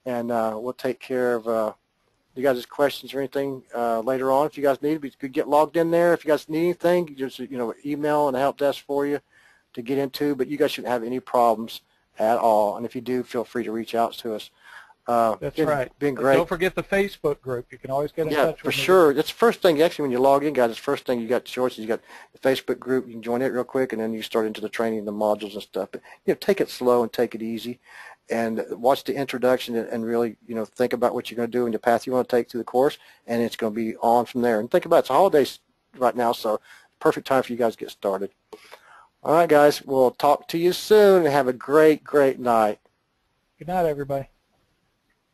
And we'll take care of you guys' questions or anything later on. If you guys need, we could get logged in there. If you guys need anything, just email and a help desk for you to get into. But you guys shouldn't have any problems at all. And if you do, feel free to reach out to us. That's right. Been great. Don't forget the Facebook group. You can always get in touch with me. Yeah, for sure. That's the first thing. Actually, when you log in, guys, it's the first thing you got choices. You got the Facebook group. You can join it real quick, and then you start into the training, the modules and stuff. But take it slow and take it easy, and watch the introduction and really think about what you're going to do and the path you want to take through the course, and it's going to be on from there. And think about it's the holidays right now, so perfect time for you guys to get started. All right, guys. We'll talk to you soon, and have a great, great night. Good night, everybody.